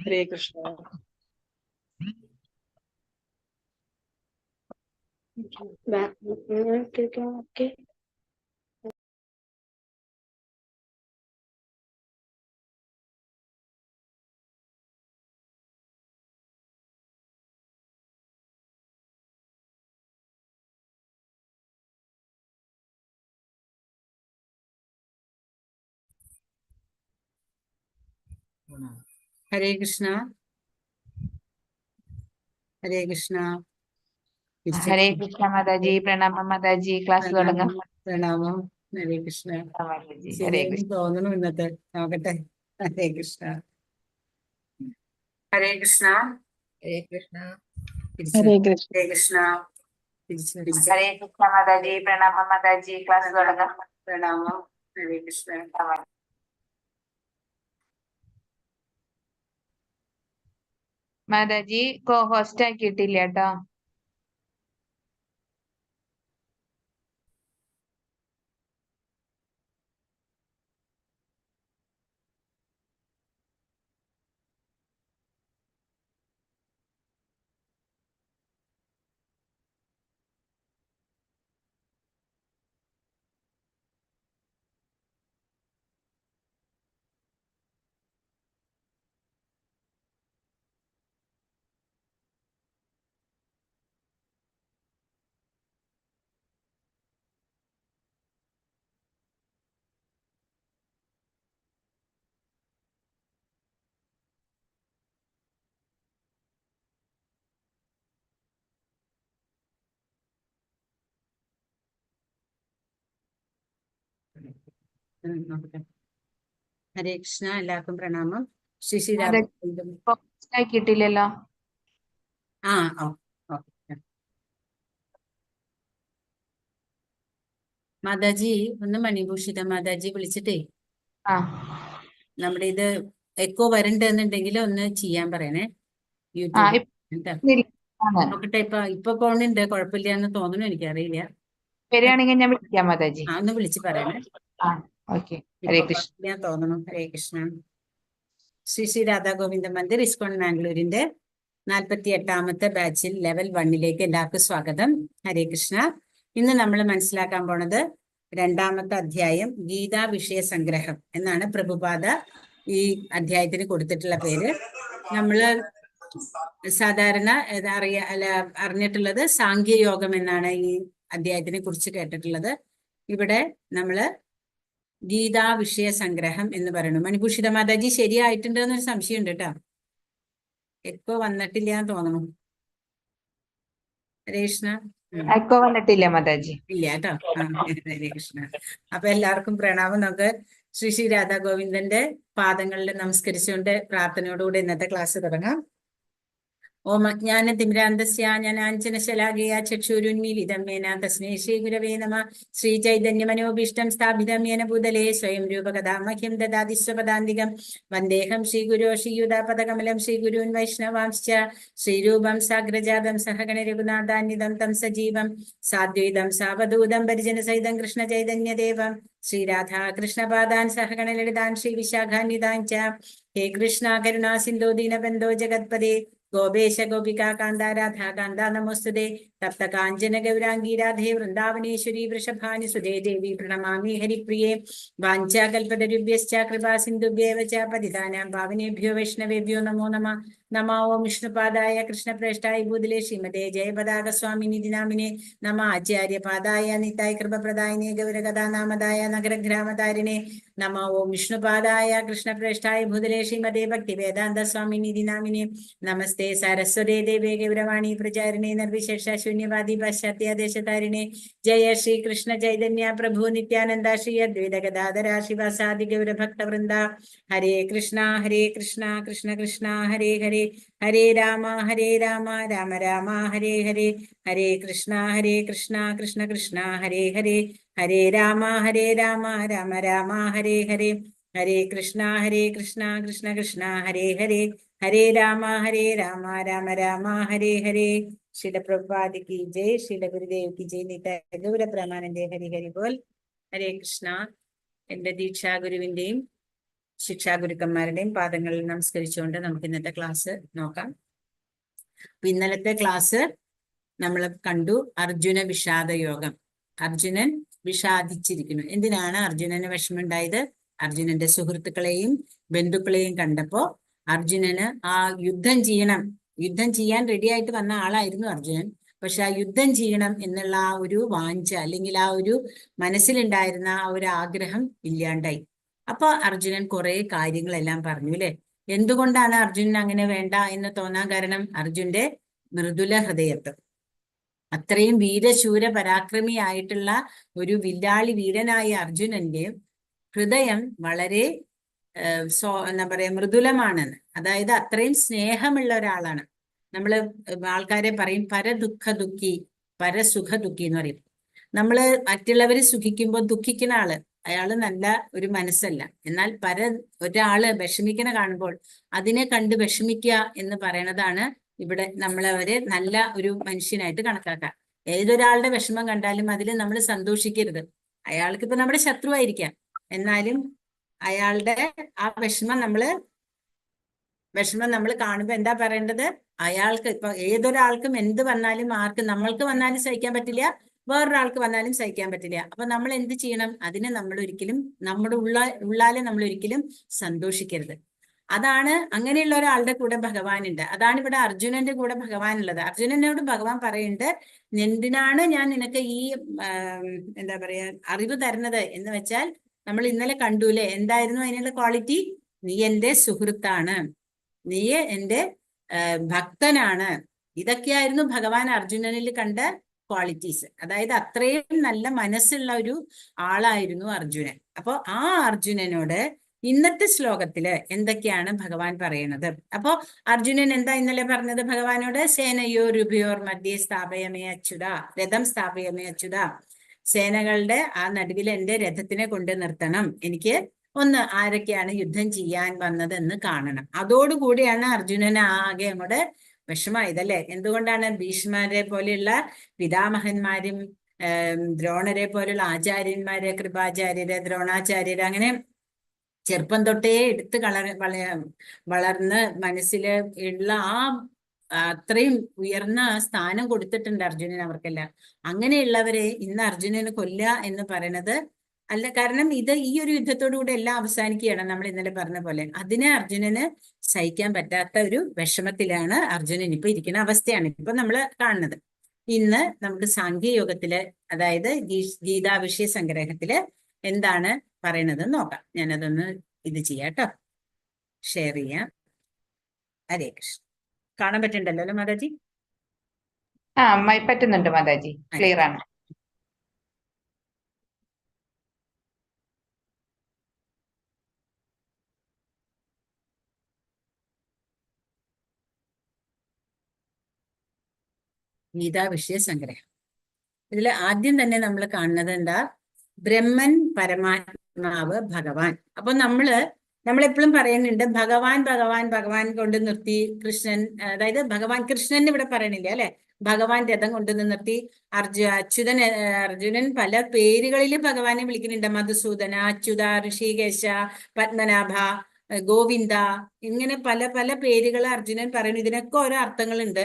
ഹരേ കൃഷ്ണ. ഹരേ കൃഷ്ണ. ഹരേ കൃഷ്ണ. ഹരേ കൃഷ്ണ മാതാജി. പ്രണാമം മാതാജി. ക്ലാസ് തുടങ്ങാം. പ്രണാമം. ഹരേ കൃഷ്ണ. ശരിയെന്ന് തോന്നുന്നു ഇന്നത്തെ. നോക്കട്ടെ. ഹരേ കൃഷ്ണ. ഹരേ കൃഷ്ണ. ഹരേ കൃഷ്ണ. ഹരേ കൃഷ്ണ. ഹരേ കൃഷ്ണ. ഹരേ കൃഷ്ണ മാതാജി. പ്രണാമം മാതാജി. ക്ലാസ് തുടങ്ങാം. പ്രണാമം. ഹരേ കൃഷ്ണ. മാതാജി കോ ഹോസ്റ്റ് ആക്കിയിട്ടില്ല കേട്ടോ. ഹരേ കൃഷ്ണ. എല്ലാവർക്കും പ്രണാമം. ശ്രീ ഹോസ്റ്റ് ആക്കിയിട്ടില്ലല്ലോ. മാതാജി ഒന്ന് മണിഭൂഷിത മാതാജി വിളിച്ചിട്ടേ നമ്മുടെ ഇത് എക്കോ വരണ്ടെന്നുണ്ടെങ്കിൽ ഒന്ന് ചെയ്യാൻ പറയണേ. യൂട്യൂബ് നോക്കട്ടെ. ഇപ്പൊ പോണുണ്ട്. കുഴപ്പമില്ല എന്ന് തോന്നുന്നു. എനിക്കറിയില്ല. വരികയാണെങ്കിൽ ഞാൻ വിളിക്കാം മാതാജി. ഒന്ന് വിളിച്ച് പറയണേ. ഹരേ കൃഷ്ണ. തോന്നുന്നു. ഹരേ കൃഷ്ണ. ശ്രീ രാധാ ഗോവിന്ദ മന്ദിർ ഇസ്കോൺ മാംഗ്ലൂരിന്റെ 48ാമത്തെ ബാച്ചിൽ ലെവൽ 1ലേക്ക് എല്ലാവർക്കും സ്വാഗതം. ഹരേ കൃഷ്ണ. ഇന്ന് നമ്മൾ മനസ്സിലാക്കാൻ പോണത് 2ാമത്തെ അധ്യായം ഗീതാ വിഷയ സംഗ്രഹം എന്നാണ് പ്രഭുപാദ ഈ അധ്യായത്തിന് കൊടുത്തിട്ടുള്ള പേര്. നമ്മള് സാധാരണ അറിഞ്ഞിട്ടുള്ളത് സാഖ്യയോഗം എന്നാണ് ഈ അധ്യായത്തിനെ കുറിച്ച് കേട്ടിട്ടുള്ളത്. ഇവിടെ നമ്മള് ഗീതാ വിഷയ സംഗ്രഹം എന്ന് പറയുന്നു. മണിഭൂഷിത മാതാജി ശരിയായിട്ടുണ്ട് എന്നൊരു സംശയം ഉണ്ട് കേട്ടോ. എക്കോ വന്നിട്ടില്ല എന്ന് തോന്നുന്നു. ഹരേ കൃഷ്ണ. എക്കോ വന്നിട്ടില്ല മാതാജി. ഇല്ല കേട്ടോ. ഹരേ കൃഷ്ണ. അപ്പൊ എല്ലാവർക്കും പ്രണാമം. നമുക്ക് ശ്രീ രാധാ ഗോവിന്ദന്റെ പാദങ്ങളിൽ നമസ്കരിച്ചുകൊണ്ട് പ്രാർത്ഥനയോടുകൂടി ഇന്നത്തെ ക്ലാസ് തുടങ്ങാം. ഓം അജ്ഞാനതിമിരാന്തസ്യ ജ്ഞാനാഞ്ജനശലാകയാ ചക്ഷുരുന്മീലിതം യേന തസ്മൈ ശ്രീ ഗുരവേ നമഃ. ശ്രീ ചൈതന്യമനോഭീഷ്ടം സ്ഥാപിതം യേന ഭൂതലേ സ്വയം രൂപകഥാ മഹ്യം ദദാതി സ്വപദാന്തികം. വന്ദേഹം ശ്രീഗുരോ ശ്രീയുതാപദകമലം ശ്രീഗുരുൻ വൈഷ്ണവാംശ്ച. ശ്രീരൂപം സാഗ്രജാതം സഹഗണ രഘുനാഥാന്വിതം തം സജീവം സാദ്വൈതം സാവധൂതം പരിജനസഹിതം കൃഷ്ണ ചൈതന്യദേവം ശ്രീരാധാ കൃഷ്ണപാദാൻ സഹഗണ ലളിതാൻ ശ്രീ വിശാഖാന്വിതാൻ ച. ഹേ കൃഷ്ണ കരുണാ സിന്ധോ ദീനബന്ധോ ജഗത്പദേ ഗോപേശ ഗോപികാ കാന്ത രാധാ കാന്ത നമോസ്തുതേ. തപ്ത കാഞ്ചന ഗൗരാംഗീ രാധേ വൃന്ദാവനേശ്വരി വൃഷഭാനി സുതേ ദേവി പ്രണമാമി ഹരിപ്രിയേ. വാഞ്ചാകൽപതരുഭ്യശ്ച കൃപാ സിന്ധുഭ്യേവ ച പതിതാനാം പാവനേഭ്യോ വൈഷ്ണവേഭ്യോ നമോ നമഃ. നമോ ഓം വിഷ്ണുപാദായ കൃഷ്ണപ്രേഷ്ഠായ ഭൂതലേ ശ്രീമതേ ജയപതാക സ്വാമിനിധി നാമിനെ നമ. ആചാര്യപാദായ നിതായ കൃപപ്രദായിനെ ഗൗരകഥാനാമതായ നഗരഗ്രാമതാരിണേ നമോ ഓം വിഷ്ണുപാദായ കൃഷ്ണപ്രേഷ്ഠായ ഭൂതലേ ശ്രീമതേ ഭക്തിവേദാന്ത സ്വാമിനിധി നാമിനെ നമസ്തേ സരസ്വതേ ദേവേ ഗൗരവാണി പ്രചാരിണേ നിർവിശേഷ ശൂന്യവാദി പാശ്ചാത്യദേശതാരിണേ. ജയ ശ്രീ കൃഷ്ണ ചൈതന്യ പ്രഭു നിത്യാനന്ദ ശ്രീ അദ്വൈത ഗദാധര ശിവസാദി ഗൗരഭക്തവൃന്ദ. ഹരേ കൃഷ്ണ കൃഷ്ണ കൃഷ്ണ ഹരേ ഹരേ. ഹരേ രാമ രാമ രാമ ഹരേ ഹരേ. ഹരേ കൃഷ്ണ കൃഷ്ണ കൃഷ്ണ ഹരേ ഹരേ. ഹരേ രാമ രാമ രാമ ഹരേ ഹരേ. ഹരേ കൃഷ്ണ കൃഷ്ണ കൃഷ്ണ ഹരേ ഹരേ. ഹരേ രാമ രാമ രാമ ഹരേ ഹരേ. ശ്രീല പ്രഭുപാദ് കി ജയ്. ശ്രീല ഗുരുദേവ് കി ജയ്. നിത്യ ഗൗര പ്രമാനന്ദേ ഹരി ഹരി ബോൽ. ഹരേ കൃഷ്ണ. എന്റെ ദീക്ഷാ ഗുരുവിന്റെയും ശിക്ഷാഗുരുക്കന്മാരുടെയും പാദങ്ങളിൽ നമസ്കരിച്ചുകൊണ്ട് നമുക്ക് ഇന്നത്തെ ക്ലാസ് നോക്കാം. അപ്പൊ ഇന്നലത്തെ ക്ലാസ് നമ്മൾ കണ്ടു അർജുന വിഷാദ യോഗം. അർജുനൻ വിഷാദിച്ചിരിക്കുന്നു. എന്തിനാണ് അർജുനന് വിഷമമുണ്ടായത്? അർജുനന്റെ സുഹൃത്തുക്കളെയും ബന്ധുക്കളെയും കണ്ടപ്പോ അർജുനന് ആ യുദ്ധം ചെയ്യാൻ റെഡി ആയിട്ട് വന്ന ആളായിരുന്നു അർജുനൻ. പക്ഷെ ആ യുദ്ധം ചെയ്യണം എന്നുള്ള ആ ഒരു വാഞ്ച, അല്ലെങ്കിൽ ആ ഒരു മനസ്സിലുണ്ടായിരുന്ന ആ ഒരു ആഗ്രഹം ഇല്ലാണ്ടായി. അപ്പൊ അർജുനൻ കുറെ കാര്യങ്ങളെല്ലാം പറഞ്ഞു അല്ലെ. എന്തുകൊണ്ടാണ് അർജുനൻ അങ്ങനെ വേണ്ട എന്ന് തോന്നാൻ കാരണം? അർജുന്റെ മൃദുല ഹൃദയത്വം. അത്രയും വീരശൂര പരാക്രമിയായിട്ടുള്ള ഒരു വില്ലാളി വീരനായ അർജുനന്റെ ഹൃദയം വളരെ എന്താ പറയാ മൃദുലമാണെന്ന്. അതായത് അത്രയും സ്നേഹമുള്ള ഒരാളാണ്. നമ്മള് ആൾക്കാരെ പറയും പരദുഃഖ ദുഃഖി, പരസുഖ ദുഃഖി എന്ന് പറയും. നമ്മള് മറ്റുള്ളവര് സുഖിക്കുമ്പോൾ ദുഃഖിക്കുന്ന ആള്, അയാള് നല്ല ഒരു മനസ്സല്ല. എന്നാൽ ഒരാള് വിഷമിക്കണ കാണുമ്പോൾ അതിനെ കണ്ട് വിഷമിക്കുക എന്ന് പറയണതാണ് ഇവിടെ നമ്മളവരെ നല്ല ഒരു മനുഷ്യനായിട്ട് കണക്കാക്കുക. ഏതൊരാളുടെ വിഷമം കണ്ടാലും അതിൽ നമ്മൾ സന്തോഷിക്കരുത്. അയാൾക്ക് ഇപ്പൊ നമ്മുടെ ശത്രുവായിരിക്കാം, എന്നാലും അയാളുടെ ആ വിഷമം നമ്മൾ കാണുമ്പോ എന്താ പറയേണ്ടത്? അയാൾക്ക് ഇപ്പൊ ഏതൊരാൾക്കും എന്ത് വന്നാലും, നമ്മൾക്ക് വന്നാലും സഹിക്കാൻ പറ്റില്ല, വേറൊരാൾക്ക് വന്നാലും സഹിക്കാൻ പറ്റില്ല. അപ്പൊ നമ്മൾ എന്ത് ചെയ്യണം? അതിനെ നമ്മൾ ഒരിക്കലും നമ്മുടെ ഉള്ളാലെ നമ്മൾ ഒരിക്കലും സന്തോഷിക്കരുത്. അതാണ് അങ്ങനെയുള്ള ഒരാളുടെ കൂടെ ഭഗവാൻ ഉണ്ട്. അതാണ് ഇവിടെ അർജുനന്റെ കൂടെ ഭഗവാൻ ഉള്ളത്. അർജുനനോട് ഭഗവാൻ പറയുന്നുണ്ട്, എന്തിനാണ് ഞാൻ നിനക്ക് ഈ എന്താ പറയാ അറിവ് തരുന്നത് എന്ന് വെച്ചാൽ, നമ്മൾ ഇന്നലെ കണ്ടൂലേ എന്തായിരുന്നു അതിനുള്ള ക്വാളിറ്റി? നീ എന്റെ സുഹൃത്താണ്, നീ എന്റെ ഭക്തനാണ്. ഇതൊക്കെയായിരുന്നു ഭഗവാൻ അർജുനനിൽ കണ്ട ക്വാളിറ്റീസ്. അതായത് അത്രയും നല്ല മനസ്സുള്ള ഒരു ആളായിരുന്നു അർജുനൻ. അപ്പൊ ആ അർജുനനോട് ഇന്നത്തെ ശ്ലോകത്തില് എന്തൊക്കെയാണ് ഭഗവാൻ പറയണത്? അപ്പോ അർജുനൻ എന്താ ഇന്നലെ പറഞ്ഞത് ഭഗവാനോട്? സേനയോരുഭയോർ മധ്യേ സ്ഥാപയമേ അച്യുത, രഥം സ്ഥാപയമേ അച്യുത. സേനകളുടെ ആ നടുവിൽ എന്റെ രഥത്തിനെ കൊണ്ട് നിർത്തണം. എനിക്ക് ഒന്ന് ആരൊക്കെയാണ് യുദ്ധം ചെയ്യാൻ വന്നതെന്ന് കാണണം. അതോടുകൂടിയാണ് അർജുനൻ ആകെ അങ്ങോട്ട് വിഷമായതല്ലേ. എന്തുകൊണ്ടാണ്? ഭീഷ്മരെ പോലെയുള്ള പിതാമഹന്മാരും ദ്രോണരെ പോലുള്ള ആചാര്യന്മാര്, കൃപാചാര്യര്, ദ്രോണാചാര്യര്, അങ്ങനെ ചെറുപ്പം തൊട്ടേ എടുത്ത് വളർന്ന് മനസ്സിൽ ഉള്ള ആ അത്രയും ഉയർന്ന സ്ഥാനം കൊടുത്തിട്ടുണ്ട് അർജുനൻ അവർക്കെല്ലാം. അങ്ങനെയുള്ളവരെ ഇന്ന് അർജുനന് കൊല്ലുക എന്ന് പറയണത് അല്ല. കാരണം ഈ ഒരു യുദ്ധത്തോടുകൂടി എല്ലാം അവസാനിക്കുകയാണ്. നമ്മൾ ഇന്നലെ പറഞ്ഞ പോലെ അതിനെ അർജുനന് സഹിക്കാൻ പറ്റാത്ത ഒരു വിഷമത്തിലാണ് അർജുനൻ ഇപ്പൊ ഇരിക്കുന്ന അവസ്ഥയാണ് ഇപ്പൊ നമ്മൾ കാണുന്നത്. ഇന്ന് നമുക്ക് സാഖ്യയോഗത്തില്, അതായത് ഗീതാവിഷയ സംഗ്രഹത്തില് എന്താണ് പറയണത് നോക്കാം. ഞാനതൊന്ന് ചെയ്യാം കേട്ടോ, ഷെയർ ചെയ്യാം. ഹരേ കൃഷ്ണ. കാണാൻ പറ്റുന്നുണ്ടല്ലോ അല്ലേ മാതാജി? പറ്റുന്നുണ്ട് മാതാജി, ക്ലിയർ ആണ്. ഗീതാവിഷയ സംഗ്രഹം. ഇതിൽ ആദ്യം തന്നെ നമ്മൾ കാണുന്നത് എന്താ? ബ്രഹ്മൻ, പരമാത്മാവ്, ഭഗവാൻ. അപ്പൊ നമ്മളെപ്പോഴും പറയുന്നുണ്ട് ഭഗവാൻ ഭഗവാൻ ഭഗവാൻ കൊണ്ട് നിർത്തി കൃഷ്ണൻ, അതായത് ഭഗവാൻ കൃഷ്ണൻ ഇവിടെ പറയണില്ല അല്ലെ. ഭഗവാൻ രഥം കൊണ്ട് നിർത്തി. അർജുനൻ പല പേരുകളിൽ ഭഗവാനെ വിളിക്കുന്നുണ്ട്. മധുസൂദന, അച്യുത, ഋഷികേശ, പത്മനാഭ, ഗോവിന്ദ, ഇങ്ങനെ പല പല പേരുകൾ അർജുനൻ പറയുന്നു. ഇതിനൊക്കെ ഓരോ അർത്ഥങ്ങളുണ്ട്.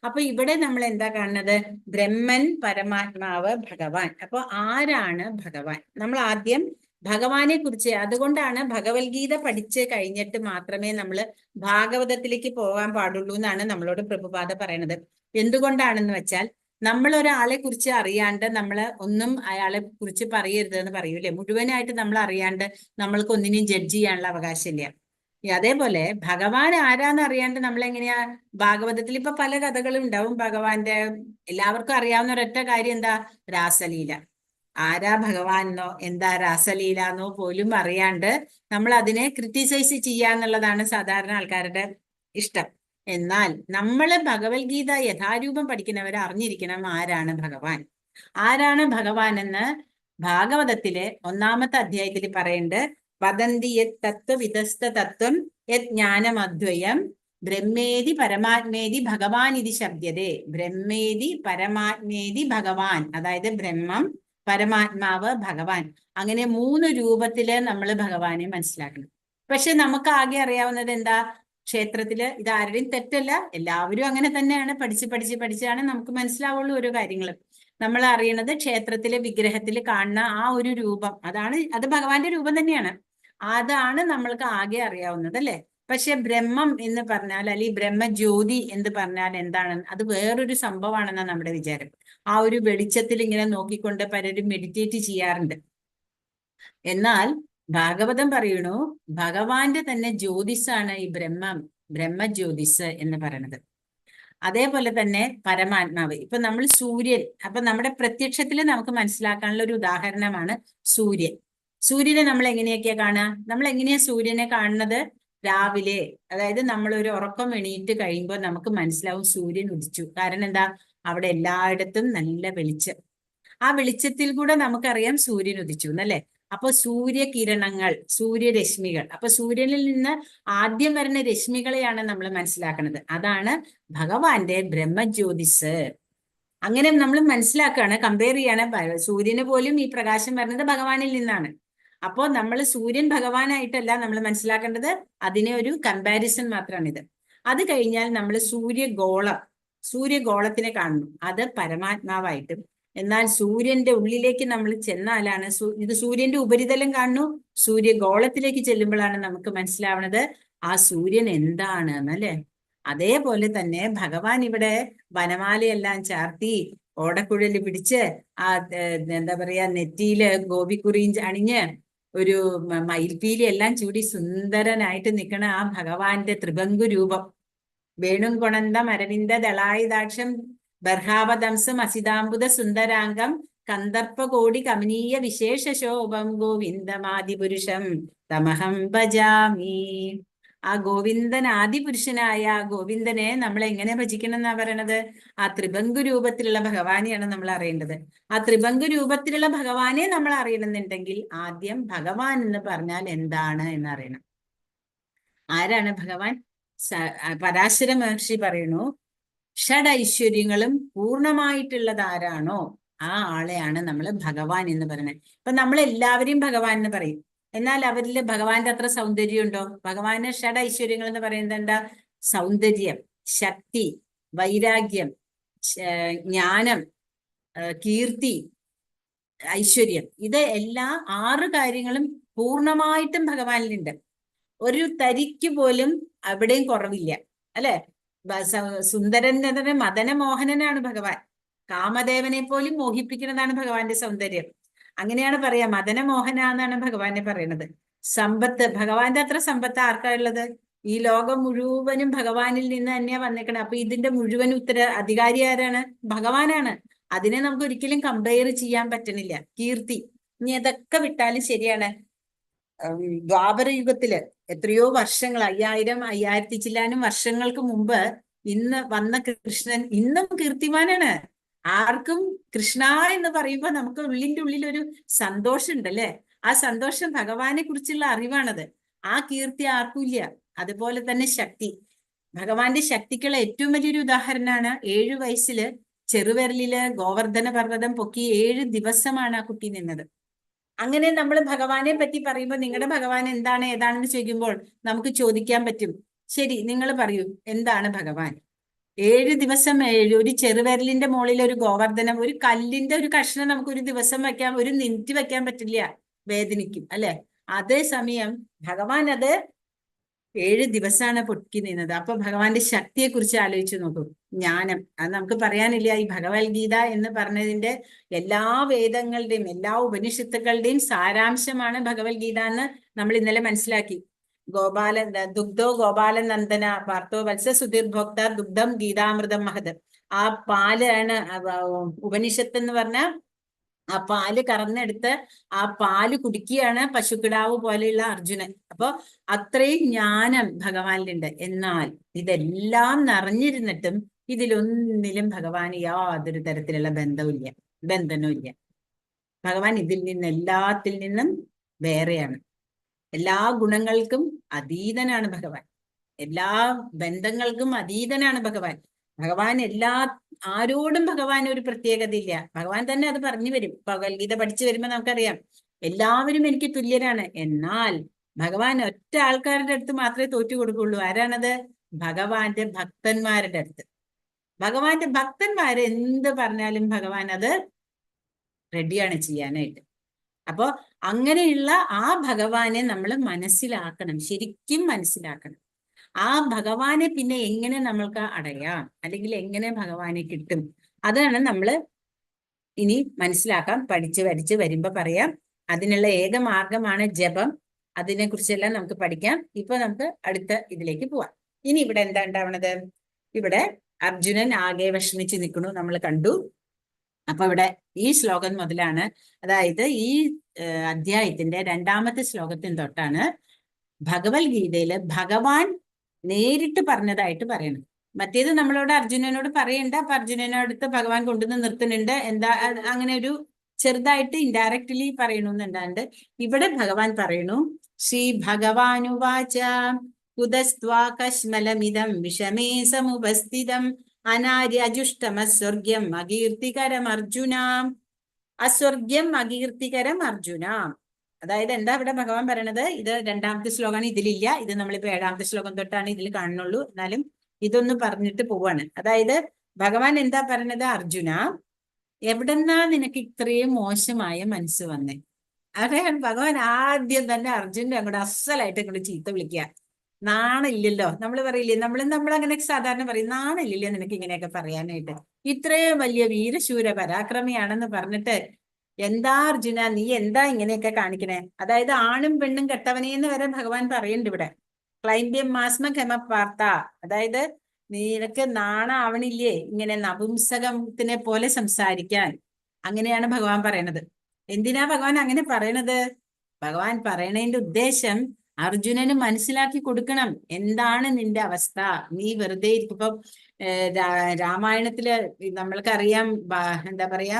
അപ്പൊ ഇവിടെ നമ്മൾ എന്താ കാണുന്നത്? ബ്രഹ്മൻ, പരമാത്മാവ്, ഭഗവാൻ. അപ്പൊ ആരാണ് ഭഗവാൻ? നമ്മൾ ആദ്യം ഭഗവാനെ കുറിച്ച്, അതുകൊണ്ടാണ് ഭഗവത്ഗീത പഠിച്ച് കഴിഞ്ഞിട്ട് മാത്രമേ നമ്മൾ ഭാഗവതത്തിലേക്ക് പോകാൻ പാടുള്ളൂ എന്നാണ് നമ്മളോട് പ്രഭുപാദ പറയണത്. എന്തുകൊണ്ടാണെന്ന് വെച്ചാൽ, നമ്മൾ ഒരാളെ കുറിച്ച് അറിയാണ്ട് നമ്മൾ ഒന്നും അയാളെ കുറിച്ച് പറയരുത് എന്ന് പറയൂലേ. മുഴുവനായിട്ട് നമ്മൾ അറിയാണ്ട് നമ്മൾക്ക് ഒന്നിനെയും ജഡ്ജ് ചെയ്യാനുള്ള അവകാശമില്ല. അതേപോലെ ഭഗവാൻ ആരാന്ന് അറിയാണ്ട് നമ്മൾ എങ്ങനെയാ? ഭാഗവതത്തിൽ ഇപ്പൊ പല കഥകളും ഉണ്ടാവും ഭഗവാന്റെ. എല്ലാവർക്കും അറിയാവുന്ന ഒരൊറ്റ കാര്യം എന്താ? രാസലീല. ആരാ ഭഗവാൻ എന്നോ എന്താ രാസലീല എന്നോ പോലും അറിയാണ്ട് നമ്മൾ അതിനെ ക്രിറ്റിസൈസ് ചെയ്യാന്നുള്ളതാണ് സാധാരണ ആൾക്കാരുടെ ഇഷ്ടം. എന്നാൽ നമ്മള് ഭഗവത്ഗീത യഥാരൂപം പഠിക്കുന്നവർ അറിഞ്ഞിരിക്കണം ആരാണ് ഭഗവാൻ. ആരാണ് ഭഗവാൻ എന്ന് ഭാഗവതത്തിലെ 1-ാമത്തെ അധ്യായത്തിൽ പറയുന്നുണ്ട്. വദന്തി യത് തത്വവിദസ്ത തത്വം യത് ജ്ഞാനമദ്വയം ബ്രഹ്മേതി പരമാത്മേതി ഭഗവാൻ ഇതി ശബ്ദതേ. ബ്രഹ്മേതി പരമാത്മേതി ഭഗവാൻ, അതായത് ബ്രഹ്മം, പരമാത്മാവ്, ഭഗവാൻ. അങ്ങനെ 3 രൂപത്തില് നമ്മൾ ഭഗവാനെ മനസ്സിലാക്കണം. പക്ഷെ നമുക്ക് ആകെ അറിയാവുന്നത് എന്താ? ക്ഷേത്രത്തില് ഇത് ആരുടെയും തെറ്റല്ല, എല്ലാവരും അങ്ങനെ തന്നെയാണ്, പഠിച്ചാണ് നമുക്ക് മനസ്സിലാവുള്ളൂ ഓരോ കാര്യങ്ങളും. നമ്മൾ അറിയണത് ക്ഷേത്രത്തിലെ വിഗ്രഹത്തിൽ കാണുന്ന ആ ഒരു രൂപം, അത് ഭഗവാന്റെ രൂപം തന്നെയാണ്. അതാണ് നമ്മൾക്ക് ആകെ അറിയാവുന്നത്, അല്ലെ? പക്ഷെ ബ്രഹ്മം എന്ന് പറഞ്ഞാൽ, അല്ലെങ്കിൽ ബ്രഹ്മജ്യോതി എന്ന് പറഞ്ഞാൽ എന്താണ്? അത് വേറൊരു സംഭവമാണെന്നാണ് നമ്മുടെ വിചാരം. ആ ഒരു വെളിച്ചത്തിൽ ഇങ്ങനെ നോക്കിക്കൊണ്ട് പലരും മെഡിറ്റേറ്റ് ചെയ്യാറുണ്ട്. എന്നാൽ ഭാഗവതം പറയണു, ഭഗവാന്റെ തന്നെ ജ്യോതിസാണ് ഈ ബ്രഹ്മജ്യോതിസ് എന്ന് പറയണത്. അതേപോലെ തന്നെ പരമാത്മാവ്. ഇപ്പൊ നമ്മൾ സൂര്യൻ, അപ്പൊ നമ്മുടെ പ്രത്യക്ഷത്തിൽ നമുക്ക് മനസ്സിലാക്കാനുള്ള ഒരു ഉദാഹരണമാണ് സൂര്യൻ. സൂര്യനെ നമ്മൾ എങ്ങനെയൊക്കെയാ കാണുക? നമ്മൾ എങ്ങനെയാ സൂര്യനെ കാണുന്നത്? രാവിലെ, അതായത് നമ്മൾ ഒരു ഉറക്കം എണീറ്റ് കഴിയുമ്പോൾ നമുക്ക് മനസ്സിലാവും സൂര്യൻ ഉദിച്ചു. കാരണം എന്താ? അവിടെ എല്ലായിടത്തും നല്ല വെളിച്ചം. ആ വെളിച്ചത്തിൽ കൂടെ നമുക്കറിയാം സൂര്യൻ ഉദിച്ചു എന്നല്ലേ. അപ്പൊ സൂര്യകിരണങ്ങൾ, സൂര്യരശ്മികൾ, അപ്പൊ സൂര്യനിൽ നിന്ന് ആദ്യം വരുന്ന രശ്മികളെയാണ് നമ്മൾ മനസ്സിലാക്കുന്നത്. അതാണ് ഭഗവാന്റെ ബ്രഹ്മജ്യോതിസ്. അങ്ങനെ നമ്മൾ മനസ്സിലാക്കുകയാണ്, കമ്പയർ ചെയ്യാണ്. സൂര്യന് പോലും ഈ പ്രകാശം വരുന്നത് ഭഗവാനിൽ നിന്നാണ്. അപ്പോ നമ്മൾ സൂര്യൻ ഭഗവാനായിട്ടല്ല നമ്മൾ മനസ്സിലാക്കേണ്ടത്, അതിനെ ഒരു കമ്പാരിസൺ മാത്രമാണിത്. അത് കഴിഞ്ഞാൽ നമ്മൾ സൂര്യഗോളത്തിനെ കാണുന്നു, അത് പരമാത്മാവായിട്ടും. എന്നാൽ സൂര്യന്റെ ഉള്ളിലേക്ക് നമ്മൾ ചെന്നാലാണ്, ഇത് സൂര്യന്റെ ഉപരിതലം കാണുന്നു, സൂര്യഗോളത്തിലേക്ക് ചെല്ലുമ്പോഴാണ് നമുക്ക് മനസ്സിലാവുന്നത് ആ സൂര്യൻ എന്താണ് എന്നല്ലേ. അതേപോലെ തന്നെ ഭഗവാൻ ഇവിടെ വനമാലയെല്ലാം ചാർത്തി, ഓടക്കുഴല് പിടിച്ച്, ആ എന്താ പറയാ, നെറ്റിയില് ഗോപിക്കുറിയും അണിഞ്ഞ്, ഒരു മയിൽപീലി എല്ലാം ചൂടി സുന്ദരനായിട്ട് നിൽക്കണ ആ ഭഗവാന്റെ ത്രിഭംഗു രൂപം, വേണും കൊണന്തം അരവിന്ദ ദളായുധാക്ഷം ബർഹാവദംസം അസിതാംബുദ സുന്ദരാംഗം കന്ദർപ്പകോടി കമനീയ വിശേഷ ശോഭം ഗോവിന്ദമാദിപുരുഷം തമഹം ഭജാമി. ആ ഗോവിന്ദൻ, ആദിപുരുഷനായ ഗോവിന്ദനെ നമ്മൾ എങ്ങനെ ഭജിക്കണം എന്നാ പറയണത്? ആ ത്രിഭംഗു രൂപത്തിലുള്ള ഭഗവാനെയാണ് നമ്മൾ അറിയേണ്ടത്. ആ ത്രിഭംഗു രൂപത്തിലുള്ള ഭഗവാനെ നമ്മൾ അറിയണമെന്നുണ്ടെങ്കിൽ ആദ്യം ഭഗവാൻ എന്ന് പറഞ്ഞാൽ എന്താണ് എന്നറിയണം. ആരാണ് ഭഗവാൻ? പരാശര മഹർഷി പറയുന്നു, ഷഡ് ഐശ്വര്യങ്ങളും പൂർണ്ണമായിട്ടുള്ളത് ആരാണോ ആ ആളെയാണ് നമ്മൾ ഭഗവാൻ എന്ന് പറയുന്നത്. ഇപ്പൊ നമ്മൾ എല്ലാവരെയും ഭഗവാൻ എന്ന് പറയും, എന്നാൽ അവരിൽ ഭഗവാന്റെ അത്ര സൗന്ദര്യം ഉണ്ടോ? ഭഗവാന് ഷഡ് ഐശ്വര്യങ്ങൾ എന്ന് പറയുന്നത് എന്താ? സൗന്ദര്യം, ശക്തി, വൈരാഗ്യം, ജ്ഞാനം, കീർത്തി, ഐശ്വര്യം, ഇത് എല്ലാ 6 കാര്യങ്ങളും പൂർണ്ണമായിട്ടും ഭഗവാനിലുണ്ട്. ഒരു തരിക്ക് പോലും അവിടെയും കുറവില്ല, അല്ലെ? സുന്ദരൻ എന്ന് പറഞ്ഞാൽ മദനമോഹനനാണ് ഭഗവാൻ. കാമദേവനെ പോലും മോഹിപ്പിക്കുന്നതാണ് ഭഗവാന്റെ സൗന്ദര്യം. അങ്ങനെയാണ് പറയാ, മദനമോഹന എന്നാണ് ഭഗവാനെ പറയുന്നത്. സമ്പത്ത്, ഭഗവാന്റെ അത്ര സമ്പത്ത് ആർക്കാ ഉള്ളത്? ഈ ലോകം മുഴുവനും ഭഗവാനിൽ നിന്ന് തന്നെയാ വന്നേക്കണം. അപ്പൊ ഇതിന്റെ മുഴുവൻ അധികാരി ആരാണ്? ഭഗവാനാണ്. അതിനെ നമുക്ക് ഒരിക്കലും കമ്പയർ ചെയ്യാൻ പറ്റണില്ല. കീർത്തി, ഇനി അതൊക്കെ വിട്ടാലും ശരിയാണ്. ദ്വാപര യുഗത്തില് എത്രയോ വർഷങ്ങൾ, 5000 ചില്ലാനും വർഷങ്ങൾക്ക് മുമ്പ് ഇന്ന് വന്ന കൃഷ്ണൻ ഇന്നും കീർത്തിമാനാണ്. ആർക്കും കൃഷ്ണ എന്ന് പറയുമ്പോൾ നമുക്ക് ഉള്ളിന്റെ ഉള്ളിൽ ഒരു സന്തോഷം ഉണ്ടല്ലേ. ആ സന്തോഷം ഭഗവാനെ കുറിച്ചുള്ള അറിവാണത്. ആ കീർത്തി ആർക്കും ഇല്ല. അതുപോലെ തന്നെ ശക്തി, ഭഗവാന്റെ ശക്തിക്കുള്ള ഏറ്റവും വലിയൊരു ഉദാഹരണമാണ് 7 വയസ്സില് ചെറുവിരലില് ഗോവർദ്ധന പർവ്വതം പൊക്കി 7 ദിവസമാണ് ആ കുട്ടി നിന്നത്. അങ്ങനെ നമ്മൾ ഭഗവാനെ പറ്റി പറയുമ്പോൾ നിങ്ങളുടെ ഭഗവാൻ എന്താണ് ഏതാണെന്ന് ചോദിക്കുമ്പോൾ നമുക്ക് ചോദിക്കാൻ പറ്റും, ശരി നിങ്ങൾ പറയൂ എന്താണ് ഭഗവാൻ? 7 ദിവസം ഒരു ചെറുവിരലിന്റെ മുകളിൽ ഒരു ഗോവർദ്ധനം, ഒരു കല്ലിന്റെ ഒരു കഷ്ണം നമുക്ക് ഒരു ദിവസം വെക്കാൻ, ഒരു മിനിറ്റ് വെക്കാൻ പറ്റില്ല, വേദനിക്കും അല്ലെ. അതേസമയം ഭഗവാൻ അത് 7 ദിവസമാണ് പൊട്ടി നിന്നത്. അപ്പൊ ഭഗവാന്റെ ശക്തിയെ കുറിച്ച് ആലോചിച്ച് നോക്കൂ. ജ്ഞാനം, അത് നമുക്ക് പറയാനില്ല. ഈ ഭഗവത്ഗീത എന്ന് പറഞ്ഞതിന്റെ എല്ലാ വേദങ്ങളുടെയും എല്ലാ ഉപനിഷത്തുക്കളുടെയും സാരാംശമാണ് ഭഗവത്ഗീത എന്ന് നമ്മൾ ഇന്നലെ മനസ്സിലാക്കി. ദുഗ്ധോ ഗോപാലൻ നന്ദന പാർത്ഥോ വത്സ സുധീർഭോക്ത ദുഗ്ധം ഗീതാമൃതം മഹത്. ആ പാലാണ് ഉപനിഷത്ത് എന്ന് പറഞ്ഞാൽ, ആ പാല് കറന്നെടുത്ത് ആ പാല് കുടിക്കുകയാണ് പശുക്കിടാവ് പോലെയുള്ള അർജുനൻ. അപ്പൊ അത്രയും ജ്ഞാനം ഭഗവാനിലുണ്ട്. എന്നാൽ ഇതെല്ലാം നിറഞ്ഞിരുന്നിട്ടും ഇതിലൊന്നിലും ഭഗവാന് യാതൊരു തരത്തിലുള്ള ബന്ധനവും. ഭഗവാൻ ഇതിൽ നിന്ന് എല്ലാത്തിൽ നിന്നും വേറെയാണ്. എല്ലാ ഗുണങ്ങൾക്കും അതീതനാണ് ഭഗവാൻ. എല്ലാ ബന്ധങ്ങൾക്കും അതീതനാണ് ഭഗവാൻ. ഭഗവാൻ ആരോടും ഭഗവാൻ ഒരു പ്രത്യേകതയില്ല. ഭഗവാൻ തന്നെ അത് പറഞ്ഞു വരും. ഭഗവത്ഗീത പഠിച്ചു വരുമ്പോ നമുക്കറിയാം, എല്ലാവരും എനിക്ക് തുല്യരാണ്. എന്നാൽ ഭഗവാൻ ഒറ്റ ആൾക്കാരുടെ അടുത്ത് മാത്രമേ തോറ്റു കൊടുക്കുള്ളൂ. ആരാണത്? ഭഗവാന്റെ ഭക്തന്മാരുടെ അടുത്ത്. ഭഗവാന്റെ ഭക്തന്മാര് എന്ത് പറഞ്ഞാലും ഭഗവാൻ അത് റെഡിയാണ് ചെയ്യാനായിട്ട്. അപ്പോ അങ്ങനെയുള്ള ആ ഭഗവാനെ നമ്മൾ മനസ്സിലാക്കണം, ശരിക്കും മനസ്സിലാക്കണം. ആ ഭഗവാനെ പിന്നെ എങ്ങനെ നമ്മൾക്ക് അടയാം, അല്ലെങ്കിൽ എങ്ങനെ ഭഗവാനെ കിട്ടും, അതാണ് നമ്മൾ ഇനി മനസ്സിലാക്കാം. പഠിച്ച് വരുമ്പോ പറയാം. അതിനുള്ള ഏക മാർഗമാണ് ജപം. അതിനെ കുറിച്ചെല്ലാം നമുക്ക് പഠിക്കാം. ഇപ്പൊ നമുക്ക് അടുത്ത ഇതിലേക്ക് പോവാം. ഇനി ഇവിടെ എന്താ ഉണ്ടാവണത്? ഇവിടെ അർജുനൻ ആകെ വിഷമിച്ച് നിൽക്കണു, നമ്മൾ കണ്ടു. അപ്പൊ ഇവിടെ ഈ ശ്ലോകം മുതലാണ്, അതായത് ഈ അധ്യായത്തിന്റെ 2ാമത്തെ ശ്ലോകത്തിന് തൊട്ടാണ് ഭഗവത്ഗീതയില് ഭഗവാൻ നേരിട്ട് പറഞ്ഞതായിട്ട് പറയണം. മറ്റേത് നമ്മളോട് അർജുനനോട് പറയണ്ട, അപ്പൊ അർജുനനടുത്ത് ഭഗവാൻ കൊണ്ടുവന്ന് നിർത്തുന്നുണ്ട്, എന്താ അങ്ങനെ ഒരു ചെറുതായിട്ട് ഇൻഡയറക്ട്ലി പറയണമെന്നുണ്ടാണ്ട് ഇവിടെ ഭഗവാൻ പറയണു. ശ്രീ ഭഗവാനുവാച കുതസ്ത്വാ കശ്മലമിദം വിഷമേ സമുപസ്ഥിതം അനാര്യജുഷ്ടമസ്വർഗ്യം അകീർത്തികരം അർജുന. അസ്വർഗ്യം അകീർത്തികരം അർജുന. അതായത് എന്താ ഇവിടെ ഭഗവാൻ പറയണത്? ഇത് 2ാമത്തെ ശ്ലോകമാണ്, ഇതിലില്ല. ഇത് നമ്മളിപ്പോ 7ാമത്തെ ശ്ലോകം തൊട്ടാണ് ഇതിൽ കാണുന്നുള്ളൂ. എന്നാലും ഇതൊന്ന് പറഞ്ഞിട്ട് പോവാണ്. അതായത് ഭഗവാൻ എന്താ പറയണത്? അർജുന, എവിടെന്നാ നിനക്ക് ഇത്രയും മോശമായ മനസ്സ് വന്നേ? അതാണ് ഭഗവാൻ ആദ്യം തന്നെ അർജുനനെ അങ്ങോട്ട് അസലായിട്ട് അങ്ങോട്ട് ചീത്ത വിളിക്കുക. നാണില്ലല്ലോ, നമ്മൾ പറയില്ലേ, നമ്മളങ്ങനെ സാധാരണ പറയും, നാണില്ലല്ലോ നിനക്ക് ഇങ്ങനെയൊക്കെ പറയാനായിട്ട്, ഇത്രയും വലിയ വീരശൂര പരാക്രമിയാണെന്ന് പറഞ്ഞിട്ട് എന്താ അർജുന നീ എന്താ ഇങ്ങനെയൊക്കെ കാണിക്കണേ? അതായത് ആണും പെണ്ണും കെട്ടവനേന്ന് വരെ ഭഗവാൻ പറയുന്നുണ്ട് ഇവിടെ. ക്ലൈംബ്യം മാസ്മ ഖമ പാർത്ത, അതായത് നിനക്ക് നാണാവണില്ലേ ഇങ്ങനെ നപുംസകത്തിനെ പോലെ സംസാരിക്കാൻ? അങ്ങനെയാണ് ഭഗവാൻ പറയണത്. എന്തിനാ ഭഗവാൻ അങ്ങനെ പറയണത്? ഭഗവാൻ പറയണതിന്റെ ഉദ്ദേശം അർജുനന് മനസ്സിലാക്കി കൊടുക്കണം, എന്താണ് നിന്റെ അവസ്ഥ. നീ വെറുതെ ഇരിക്കും. ഇപ്പൊ രാമായണത്തില് നമ്മൾക്കറിയാം, എന്താ പറയാ,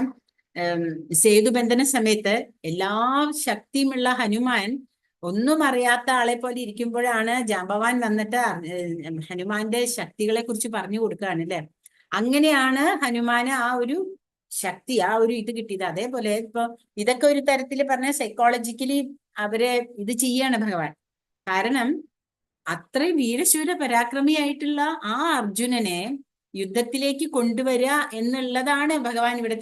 സേതുബന്ധന സമയത്ത് എല്ലാ ശക്തിയുമുള്ള ഹനുമാൻ ഒന്നും അറിയാത്ത ആളെ പോലെ ഇരിക്കുമ്പോഴാണ് ജാമ്പവാൻ വന്നിട്ട് ഹനുമാന്റെ ശക്തികളെ കുറിച്ച് പറഞ്ഞു കൊടുക്കുകയാണ് അല്ലെ. അങ്ങനെയാണ് ഹനുമാന് ആ ഒരു ശക്തി, ആ ഒരു ഇത് കിട്ടിയത്. അതേപോലെ ഇപ്പൊ ഇതൊക്കെ ഒരു തരത്തിൽ പറഞ്ഞ സൈക്കോളജിക്കലി അവരെ ഇത് ചെയ്യാണ് ഭഗവാൻ. കാരണം അത്രയും വീരശൂര പരാക്രമിയായിട്ടുള്ള ആ അർജുനനെ യുദ്ധത്തിലേക്ക് കൊണ്ടുവരിക എന്നുള്ളതാണ് ഭഗവാൻ ഇവിടെ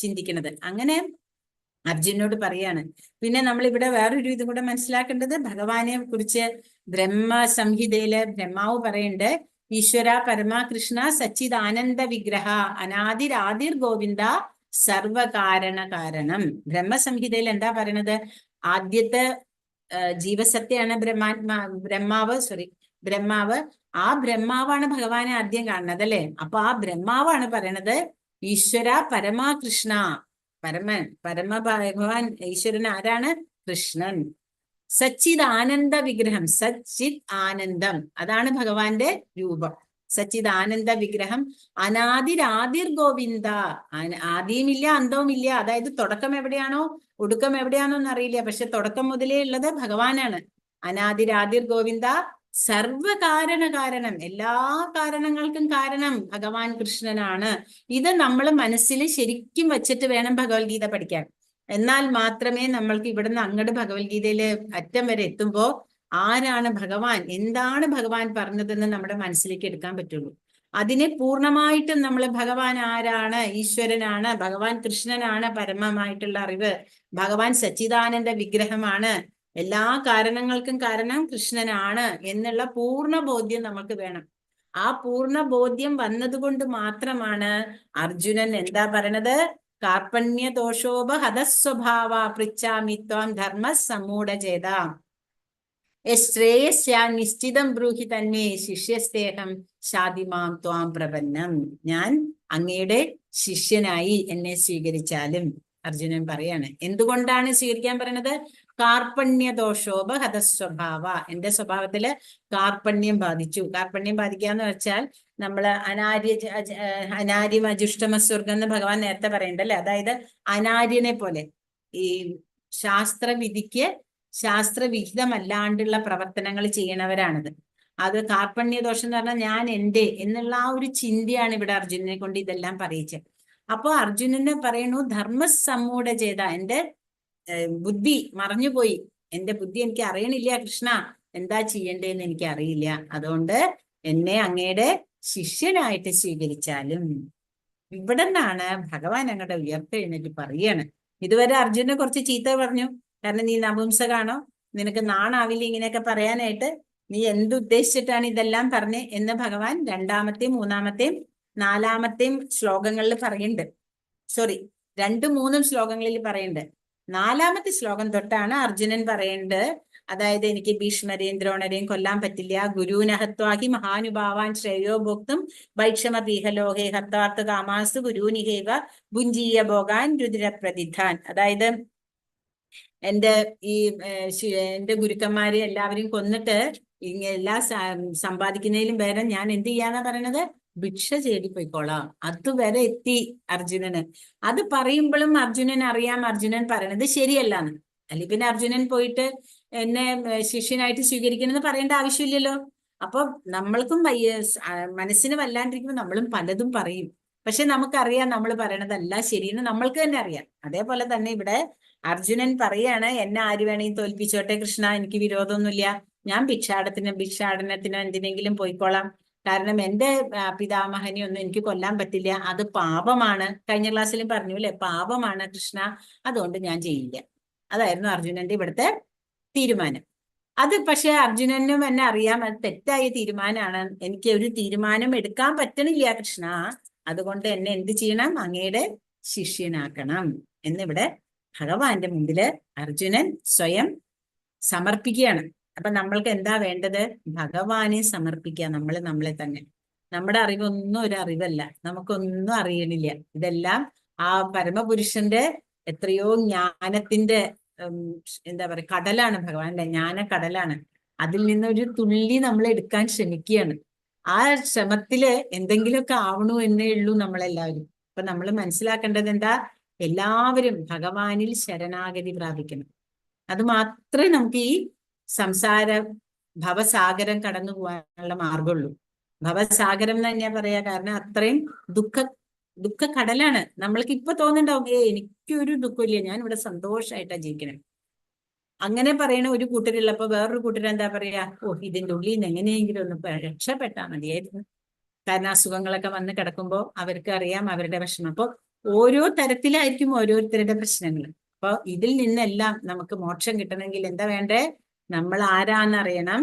ചിന്തിക്കുന്നത്. അങ്ങനെ അർജുനോട് പറയാണ്. പിന്നെ നമ്മൾ ഇവിടെ വേറൊരു ഇതും കൂടെ മനസ്സിലാക്കേണ്ടത്, ഭഗവാനെ കുറിച്ച് ബ്രഹ്മസംഹിതയില് ബ്രഹ്മാവ് പറയുന്നുണ്ട്, ഈശ്വര പരമാകൃഷ്ണ സച്ചിദാനന്ദ വിഗ്രഹ അനാദിരാദിർ ഗോവിന്ദ സർവകാരണ കാരണം. ബ്രഹ്മസംഹിതയിൽ എന്താ പറയണത്? ആദ്യത്തെ ജീവസത്യാണ് ബ്രഹ്മാവ്. ആ ബ്രഹ്മാവാണ് ഭഗവാനെ ആദ്യം കാണുന്നത് അല്ലെ. അപ്പൊ ആ ബ്രഹ്മാവാണ് പറയണത് ഈശ്വര പരമാകൃഷ്ണ. ഭഗവാൻ ഈശ്വരൻ ആരാണ്? കൃഷ്ണൻ. സച്ചിദാനന്ദ വിഗ്രഹം, സച്ചിത് ആനന്ദം, അതാണ് ഭഗവാന്റെ രൂപം. സച്ചിദാനന്ദ വിഗ്രഹം. അനാദിരാദിർ ഗോവിന്ദ, ആദിയുമില്ല അന്തവുമില്ല. അതായത് തുടക്കം എവിടെയാണോ ഒടുക്കം എവിടെയാണോ എന്നറിയില്ല, പക്ഷെ തുടക്കം മുതലേ ഉള്ളത് ഭഗവാനാണ്. അനാദിരാദിർ ഗോവിന്ദ സർവകാരണ കാരണം, എല്ലാ കാരണങ്ങൾക്കും കാരണം ഭഗവാൻ കൃഷ്ണനാണ്. ഇത് നമ്മൾ മനസ്സിൽ ശരിക്കും വെച്ചിട്ട് വേണം ഭഗവത്ഗീത പഠിക്കാൻ. എന്നാൽ മാത്രമേ നമ്മൾക്ക് ഇവിടുന്ന് അങ്ങോട്ട് ഭഗവത്ഗീതയില് അറ്റം വരെ എത്തുമ്പോ ആരാണ് ഭഗവാൻ, എന്താണ് ഭഗവാൻ പറഞ്ഞതെന്ന് നമ്മുടെ മനസ്സിലേക്ക് എടുക്കാൻ പറ്റുള്ളൂ. അതിനെ പൂർണ്ണമായിട്ടും നമ്മൾ ഭഗവാൻ ആരാണ്, ഈശ്വരനാണ്, ഭഗവാൻ കൃഷ്ണനാണ് പരമമായിട്ടുള്ള അറിവ്, ഭഗവാൻ സച്ചിദാനന്ദ വിഗ്രഹമാണ്, എല്ലാ കാരണങ്ങൾക്കും കാരണം കൃഷ്ണനാണ് എന്നുള്ള പൂർണ്ണ ബോധ്യം നമുക്ക് വേണം. ആ പൂർണ്ണ ബോധ്യം വന്നതുകൊണ്ട് മാത്രമാണ് അർജുനൻ എന്താ പറയണത്? കാർപ്പണ്യ ദോഷോപഹതസ്വഭാവ പൃച്ഛാമി ത്വാം ധർമ്മ സമൂഢചേത ശ്രേയസ്യാ നിശ്ചിതം ബ്രൂഹി തന്മേ ശിഷ്യസ്തേഹം ശാതിമാം ത്വാം പ്രപന്നം. ഞാൻ അങ്ങയുടെ ശിഷ്യനായി എന്നെ സ്വീകരിച്ചാലും, അർജുനൻ പറയാണ്. എന്തുകൊണ്ടാണ് സ്വീകരിക്കാൻ പറയണത്? കാർപ്പണ്യ ദോഷോപഹതസ്വഭാവ, എന്റെ സ്വഭാവത്തില് കാർപ്പണ്യം ബാധിച്ചു. കാർപ്പണ്യം ബാധിക്കുക എന്ന് വെച്ചാൽ നമ്മള് അനാര്യം അജുഷ്ടമസ്വർഗം എന്ന് ഭഗവാൻ നേരത്തെ പറയണ്ടല്ലേ. അതായത് അനാര്യനെ പോലെ ഈ ശാസ്ത്രവിധിക്ക് ശാസ്ത്രവിഹിതമല്ലാണ്ടുള്ള പ്രവർത്തനങ്ങൾ ചെയ്യണവരാണിത്. അത് കാർപ്പണ്യ ദോഷം എന്ന് പറഞ്ഞാൽ ഞാൻ എന്റെ എന്നുള്ള ആ ഒരു ചിന്തയാണ് ഇവിടെ അർജുനനെ കൊണ്ട് ഇതെല്ലാം പറയിച്ചത്. അപ്പൊ അർജുനനെ പറയണു ധർമ്മസമ്മൂഢചേത, എന്റെ ബുദ്ധി മറഞ്ഞുപോയി, എന്റെ ബുദ്ധി എനിക്ക് അറിയണില്ല കൃഷ്ണ, എന്താ ചെയ്യണ്ടേന്ന് എനിക്ക് അറിയില്ല. അതുകൊണ്ട് എന്നെ അങ്ങയുടെ ശിഷ്യനായിട്ട് സ്വീകരിച്ചാലും. ഇവിടെ നിന്നാണ് ഭഗവാൻ അങ്ങയുടെ ഉയർത്തെഴുന്നേറ്റ് പറയാണ്. ഇതുവരെ അർജുനെ കുറച്ച് ചീത്ത പറഞ്ഞു, കാരണം നീ നപുംസകാണോ, നിനക്ക് നാണാവില്ല ഇങ്ങനെയൊക്കെ പറയാനായിട്ട്, നീ എന്തുദ്ദേശിച്ചിട്ടാണ് ഇതെല്ലാം പറഞ്ഞേ എന്ന് ഭഗവാൻ രണ്ടാമത്തെയും മൂന്നാമത്തെയും നാലാമത്തെയും ശ്ലോകങ്ങളിൽ പറയുന്നുണ്ട്. സോറി, 2, 3 ശ്ലോകങ്ങളിൽ പറയുന്നുണ്ട്. 4ാമത്തെ ശ്ലോകം തൊട്ടാണ് അർജുനൻ പറയുന്നത്, അതായത് എനിക്ക് ഭീഷ്മരെയും ദ്രോണരെയും കൊല്ലാൻ പറ്റില്ല. ഗുരുനഹത്വാഹി മഹാനുഭാവാൻ ശ്രേയോ ഭോക്തും വൈക്ഷമപീഹലോഹേ ഹത്താർത്ഥ കാമാസ്തു ഗുരുനിഹേവ ഭുഞ്ജീയ ഭോഗാൻ രുദ്രപ്രതിധാൻ. അതായത് എന്റെ ഗുരുക്കന്മാരെ എല്ലാവരെയും കൊന്നിട്ട് എല്ലാം സമ്പാദിക്കുന്നതിലും വേറെ ഞാൻ എന്ത് ചെയ്യാന്നാ പറയണത്, ഭിക്ഷ തേടി പോയിക്കോളാം. അതുവരെ എത്തി അർജുനന്. അത് പറയുമ്പോഴും അർജുനൻ അറിയാം അർജുനൻ പറയണത് ശരിയല്ലാന്ന്. അല്ലെങ്കിൽ പിന്നെ അർജുനൻ പോയിട്ട് എന്നെ ശിഷ്യനായിട്ട് സ്വീകരിക്കണമെന്ന് പറയേണ്ട ആവശ്യമില്ലല്ലോ. അപ്പൊ നമ്മൾക്കും മനസ്സിന് വല്ലാണ്ടിരിക്കുമ്പോൾ നമ്മളും പലതും പറയും. പക്ഷെ നമുക്കറിയാം നമ്മൾ പറയണതല്ല ശരിയെന്ന് നമ്മൾക്ക് തന്നെ അറിയാം. അതേപോലെ തന്നെ ഇവിടെ അർജുനൻ പറയാണ്, എന്നെ ആര് വേണമെങ്കിൽ തോൽപ്പിച്ചോട്ടെ കൃഷ്ണ, എനിക്ക് വിരോധമൊന്നുമില്ല. ഞാൻ ഭിക്ഷാടനത്തിനോ എന്തിനെങ്കിലും പോയിക്കോളാം. കാരണം എന്റെ പിതാമഹനെ ഒന്നും എനിക്ക് കൊല്ലാൻ പറ്റില്ല, അത് പാപമാണ്. കഴിഞ്ഞ ക്ലാസ്സിലും പറഞ്ഞു അല്ലെ, പാപമാണ് കൃഷ്ണ, അതുകൊണ്ട് ഞാൻ ചെയ്യില്ല. അതായിരുന്നു അർജുനന്റെ ഇവിടുത്തെ തീരുമാനം. അത് പക്ഷെ അർജുനനും എന്നെ അറിയാം അത് തെറ്റായ തീരുമാനമാണ്, എനിക്ക് ഒരു തീരുമാനം എടുക്കാൻ പറ്റണില്ല കൃഷ്ണ, അതുകൊണ്ട് എന്നെ എന്ത് ചെയ്യണം, അങ്ങയുടെ ശിഷ്യനാക്കണം എന്നിവിടെ ഭഗവാന്റെ മുമ്പില് അർജുനൻ സ്വയം സമർപ്പിക്കുകയാണ്. അപ്പൊ നമ്മൾക്ക് എന്താ വേണ്ടത്, ഭഗവാനെ സമർപ്പിക്കുക. നമ്മളെ തന്നെ. നമ്മുടെ അറിവൊന്നും ഒരു അറിവല്ല, നമുക്കൊന്നും അറിയണില്ല. ഇതെല്ലാം ആ പരമപുരുഷന്റെ എത്രയോ ജ്ഞാനത്തിന്റെ എന്താ പറയുക കടലാണ്, ഭഗവാന്റെ ജ്ഞാന കടലാണ്. അതിൽ നിന്നൊരു തുള്ളി നമ്മൾ എടുക്കാൻ ശ്രമിക്കുകയാണ്. ആ ശ്രമത്തില് എന്തെങ്കിലുമൊക്കെ ആവണു എന്നേ ഉള്ളൂ നമ്മളെല്ലാവരും. അപ്പൊ നമ്മൾ മനസ്സിലാക്കേണ്ടത് എന്താ, എല്ലാവരും ഭഗവാനിൽ ശരണാഗതി പ്രാപിക്കണം. അത് മാത്രമേ നമുക്ക് ഈ സംസാര ഭവസാഗരം കടന്നു പോകാനുള്ള മാർഗമുള്ളൂ. ഭവസാഗരം എന്ന് തന്നെയാ പറയാ, കാരണം അത്രയും ദുഃഖ കടലാണ്. നമ്മൾക്ക് ഇപ്പൊ തോന്നുന്നുണ്ടാവും, എനിക്കൊരു ദുഃഖമില്ല, ഞാൻ ഇവിടെ സന്തോഷമായിട്ടാ ജീവിക്കണം. അങ്ങനെ പറയണ ഒരു കൂട്ടരുള്ളപ്പോ വേറൊരു കൂട്ടർ എന്താ പറയാ, ഇതിന്റെ ഉള്ളിൽ നിന്ന് എങ്ങനെയെങ്കിലും ഒന്ന് രക്ഷപ്പെട്ടാ മതിയായിരുന്നു. കാരണം അസുഖങ്ങളൊക്കെ വന്ന് കിടക്കുമ്പോൾ അവർക്ക് അറിയാം അവരുടെ വിഷമം. അപ്പൊ ഓരോ തരത്തിലായിരിക്കും ഓരോരുത്തരുടെ പ്രശ്നങ്ങൾ. അപ്പൊ ഇതിൽ നിന്നെല്ലാം നമുക്ക് മോക്ഷം കിട്ടണമെങ്കിൽ എന്താ വേണ്ടേ, നമ്മൾ ആരാന്നറിയണം.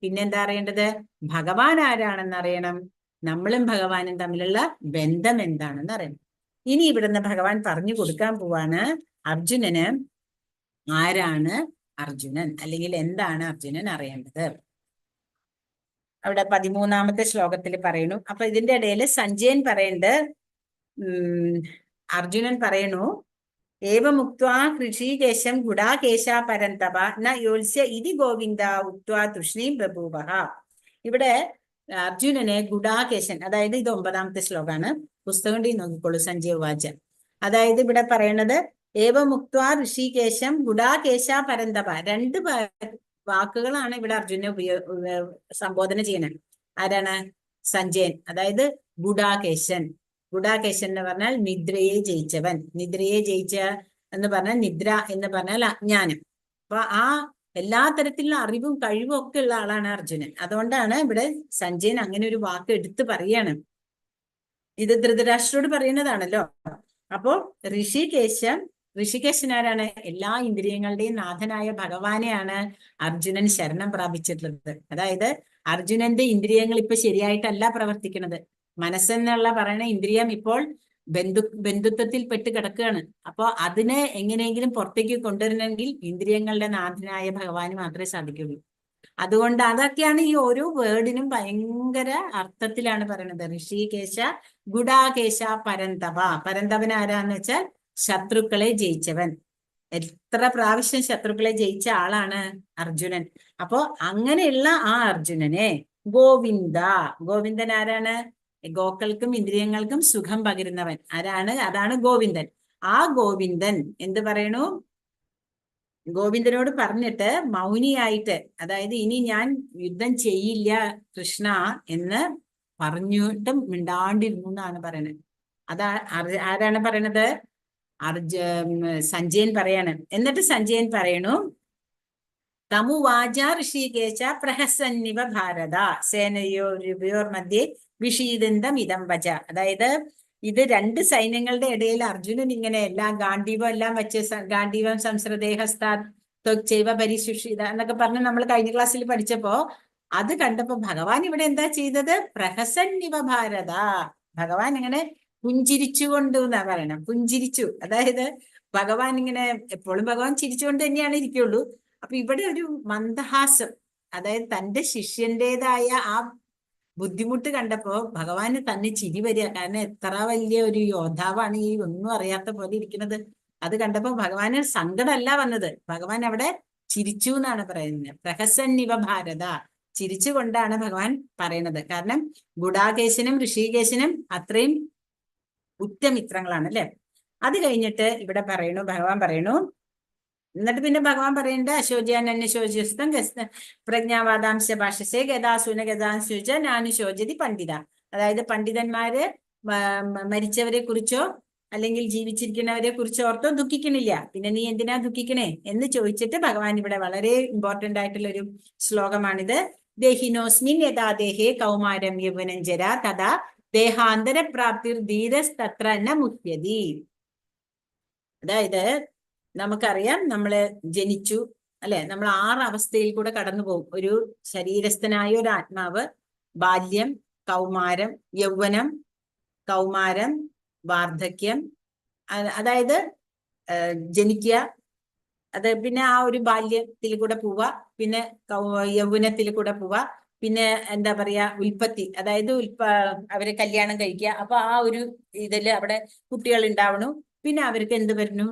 പിന്നെന്താ അറിയേണ്ടത്, ഭഗവാൻ ആരാണെന്ന് അറിയണം. നമ്മളും ഭഗവാനും തമ്മിലുള്ള ബന്ധം എന്താണെന്ന് അറിയണം. ഇനി ഇവിടുന്ന് ഭഗവാൻ പറഞ്ഞു കൊടുക്കാൻ പോവാണ് അർജുനന് ആരാണ് അർജുനൻ, അല്ലെങ്കിൽ എന്താണ് അർജുനൻ അറിയേണ്ടത്. അവിടെ 13ാമത്തെ ശ്ലോകത്തിൽ പറയുന്നു. അപ്പൊ ഇതിന്റെ ഇടയിൽ സഞ്ജയൻ പറയുന്നുണ്ട്, അർജുനൻ പറയണു, ഏവമുക്ത്വാ ഋഷികേശം ഗുഡാകേശ പരന്തപ ന യോത്സ്യ ഇതി ഗോവിന്ദ ഉക്ത്വാ തൃഷ്ണീം ബഭൂവഃ. ഇവിടെ അർജുനനെ ഗുഡാകേശൻ, അതായത് ഇത് 9ാമത്തെ ശ്ലോകാണ്, പുസ്തകം നോക്കിക്കോളൂ, സഞ്ജയ് വാച. അതായത് ഇവിടെ പറയണത് ഏവമുക്ത്വാ ഋഷികേശം ഗുഡാകേശ പരന്തപ, 2 വാക്കുകളാണ് ഇവിടെ അർജുനെ സംബോധന ചെയ്യുന്നത്. ആരാണ്, സഞ്ജയൻ. അതായത് ഗുഡാകേശൻ. ഗുഡാകേശൻ എന്ന് പറഞ്ഞാൽ നിദ്രയെ ജയിച്ചവൻ. നിദ്രയെ ജയിച്ച എന്ന് പറഞ്ഞാൽ, നിദ്ര എന്ന് പറഞ്ഞാൽ അജ്ഞാനം. അപ്പൊ ആ എല്ലാ തരത്തിലുള്ള അറിവും കഴിവും ഒക്കെ ഉള്ള ആളാണ് അർജുനൻ. അതുകൊണ്ടാണ് ഇവിടെ സഞ്ജയൻ അങ്ങനെ ഒരു വാക്ക് എടുത്ത് പറയാണ്. ഇത് ധൃതരാഷ്ട്രോട് പറയുന്നതാണല്ലോ. അപ്പോ ഋഷികേശൻ ആരാണ്, എല്ലാ ഇന്ദ്രിയങ്ങളുടെയും നാഥനായ ഭഗവാനെയാണ് അർജുനൻ ശരണം പ്രാപിച്ചിട്ടുള്ളത്. അതായത് അർജുനന്റെ ഇന്ദ്രിയങ്ങൾ ഇപ്പൊ ശരിയായിട്ടല്ല പ്രവർത്തിക്കുന്നത്. മനസ്സെന്നുള്ള പറയുന്ന ഇന്ദ്രിയം ഇപ്പോൾ ബന്ധുത്വത്തിൽ പെട്ട് കിടക്കുകയാണ്. അപ്പൊ അതിനെ എങ്ങനെയെങ്കിലും പുറത്തേക്ക് കൊണ്ടുവരണമെങ്കിൽ ഇന്ദ്രിയങ്ങളുടെ നാഥനായ ഭഗവാന് മാത്രമേ സാധിക്കുള്ളൂ. അതുകൊണ്ട് അതൊക്കെയാണ് ഈ ഓരോ വേർഡിനും ഭയങ്കര അർത്ഥത്തിലാണ് പറയുന്നത്. ഋഷികേശ ഗുഡാകേശ പരന്തപ. പരന്തപൻ ആരാന്ന് വെച്ചാൽ ശത്രുക്കളെ ജയിച്ചവൻ. എത്ര പ്രാവശ്യം ശത്രുക്കളെ ജയിച്ച ആളാണ് അർജുനൻ. അപ്പോ അങ്ങനെയുള്ള ആ അർജുനനെ ഗോവിന്ദൻ ആരാണ്, ഗോക്കൾക്കും ഇന്ദ്രിയങ്ങൾക്കും സുഖം പകരുന്നവൻ ആരാണ്, അതാണ് ഗോവിന്ദൻ. ആ ഗോവിന്ദൻ എന്ത് പറയണു, ഗോവിന്ദനോട് പറഞ്ഞിട്ട് മൗനിയായിട്ട്, അതായത് ഇനി ഞാൻ യുദ്ധം ചെയ്യില്ല കൃഷ്ണ എന്ന് പറഞ്ഞിട്ടും മിണ്ടാണ്ടിരുന്നു എന്നാണ് പറയണത്. ആരാണ് പറയണത്, സഞ്ജയൻ പറയാണ്. എന്നിട്ട് സഞ്ജയൻ പറയണു, തമുവാച ഋഷികേശ പ്രഹസന്നിവ ഭാരത സേനയോർ മധ്യേ വിഷീദന്തം ഇതം വച. അതായത് ഇത് രണ്ട് സൈന്യങ്ങളുടെ ഇടയിൽ അർജുനൻ ഇങ്ങനെ എല്ലാം ഗാന്ധീവം എല്ലാം വെച്ച് ഗാന്ധീവം സംസ്കൃതേഹസ്താ ത്വക്ചൈവ പരിശുഷിത എന്നൊക്കെ പറഞ്ഞ് നമ്മൾ കഴിഞ്ഞ ക്ലാസ്സിൽ പഠിച്ചപ്പോ അത് കണ്ടപ്പോ ഭഗവാൻ ഇവിടെ എന്താ ചെയ്തത്? പ്രഹസന്നിവ ഭാരത. ഭഗവാൻ ഇങ്ങനെ പുഞ്ചിരിച്ചുകൊണ്ട് എന്നാ പറയണം, പുഞ്ചിരിച്ചു. അതായത് ഭഗവാൻ ഇങ്ങനെ എപ്പോഴും ഭഗവാൻ ചിരിച്ചുകൊണ്ട് തന്നെയാണ് ഇരിക്കുള്ളൂ. അപ്പൊ ഇവിടെ ഒരു മന്ദഹാസം, അതായത് തന്റെ ശിഷ്യന്റേതായ ആ ബുദ്ധിമുട്ട് കണ്ടപ്പോ ഭഗവാന് തന്നെ ചിരി വരിക. കാരണം എത്ര വലിയ ഒരു യോദ്ധാവാണ് ഈ ഒന്നും അറിയാത്ത പോലെ ഇരിക്കുന്നത്. അത് കണ്ടപ്പോ ഭഗവാന് സങ്കടമല്ല വന്നത്, ഭഗവാൻ അവിടെ ചിരിച്ചു എന്നാണ് പറയുന്നത്. പ്രഹസന്നിവ ഭാരത, ചിരിച്ചുകൊണ്ടാണ് ഭഗവാൻ പറയുന്നത്. കാരണം ഗുഡാകേശനും ഋഷികേശനും അത്രയും ഉറ്റമിത്രങ്ങളാണ് അല്ലെ. അത് കഴിഞ്ഞിട്ട് ഇവിടെ പറയണു, ഭഗവാൻ പറയണു, എന്നിട്ട് പിന്നെ ഭഗവാൻ പറയേണ്ട അശോചിയാന്യശോചിസ്തം പ്രജ്ഞാവാദാംശ ഭാഷസേ ഗതാസുന ഗതാശുച നാനുശോചതി പണ്ഡിത. അതായത് പണ്ഡിതന്മാര് മരിച്ചവരെ കുറിച്ചോ അല്ലെങ്കിൽ ജീവിച്ചിരിക്കുന്നവരെ കുറിച്ചോ ഓർത്തോ ദുഃഖിക്കണില്ല, പിന്നെ നീ എന്തിനാ ദുഃഖിക്കണേ എന്ന് ചോദിച്ചിട്ട് ഭഗവാൻ ഇവിടെ വളരെ ഇമ്പോർട്ടന്റ് ആയിട്ടുള്ള ഒരു ശ്ലോകമാണിത്. ദേഹിനോസ്മിൻ യഥാ ദേഹേ കൗമാരം യൗവനഞ്ജര തഥാ ദേഹാന്തര പ്രാപ്തിർ ധീരസ്തത്ര ന മുഹ്യതി. അതായത് നമുക്കറിയാം, നമ്മള് ജനിച്ചു അല്ലെ, നമ്മൾ 6 അവസ്ഥയിൽ കൂടെ കടന്നു പോകും. ഒരു ശരീരസ്ഥനായ ഒരു ആത്മാവ് ബാല്യം, കൗമാരം, യൗവനം, കൗമാരം, വാർദ്ധക്യം, അതായത് ജനിക്കുക, അത് പിന്നെ ആ ഒരു ബാല്യത്തിൽ കൂടെ പോവുക, പിന്നെ യൗവനത്തിൽ കൂടെ പോവുക, പിന്നെ എന്താ പറയാ ഉൽപ്പത്തി, അതായത് അവര് കല്യാണം കഴിക്കുക. അപ്പൊ ആ ഒരു ഇതില് അവിടെ കുട്ടികൾ ഉണ്ടാവണു. പിന്നെ അവർക്ക് എന്ത് വരുന്നു?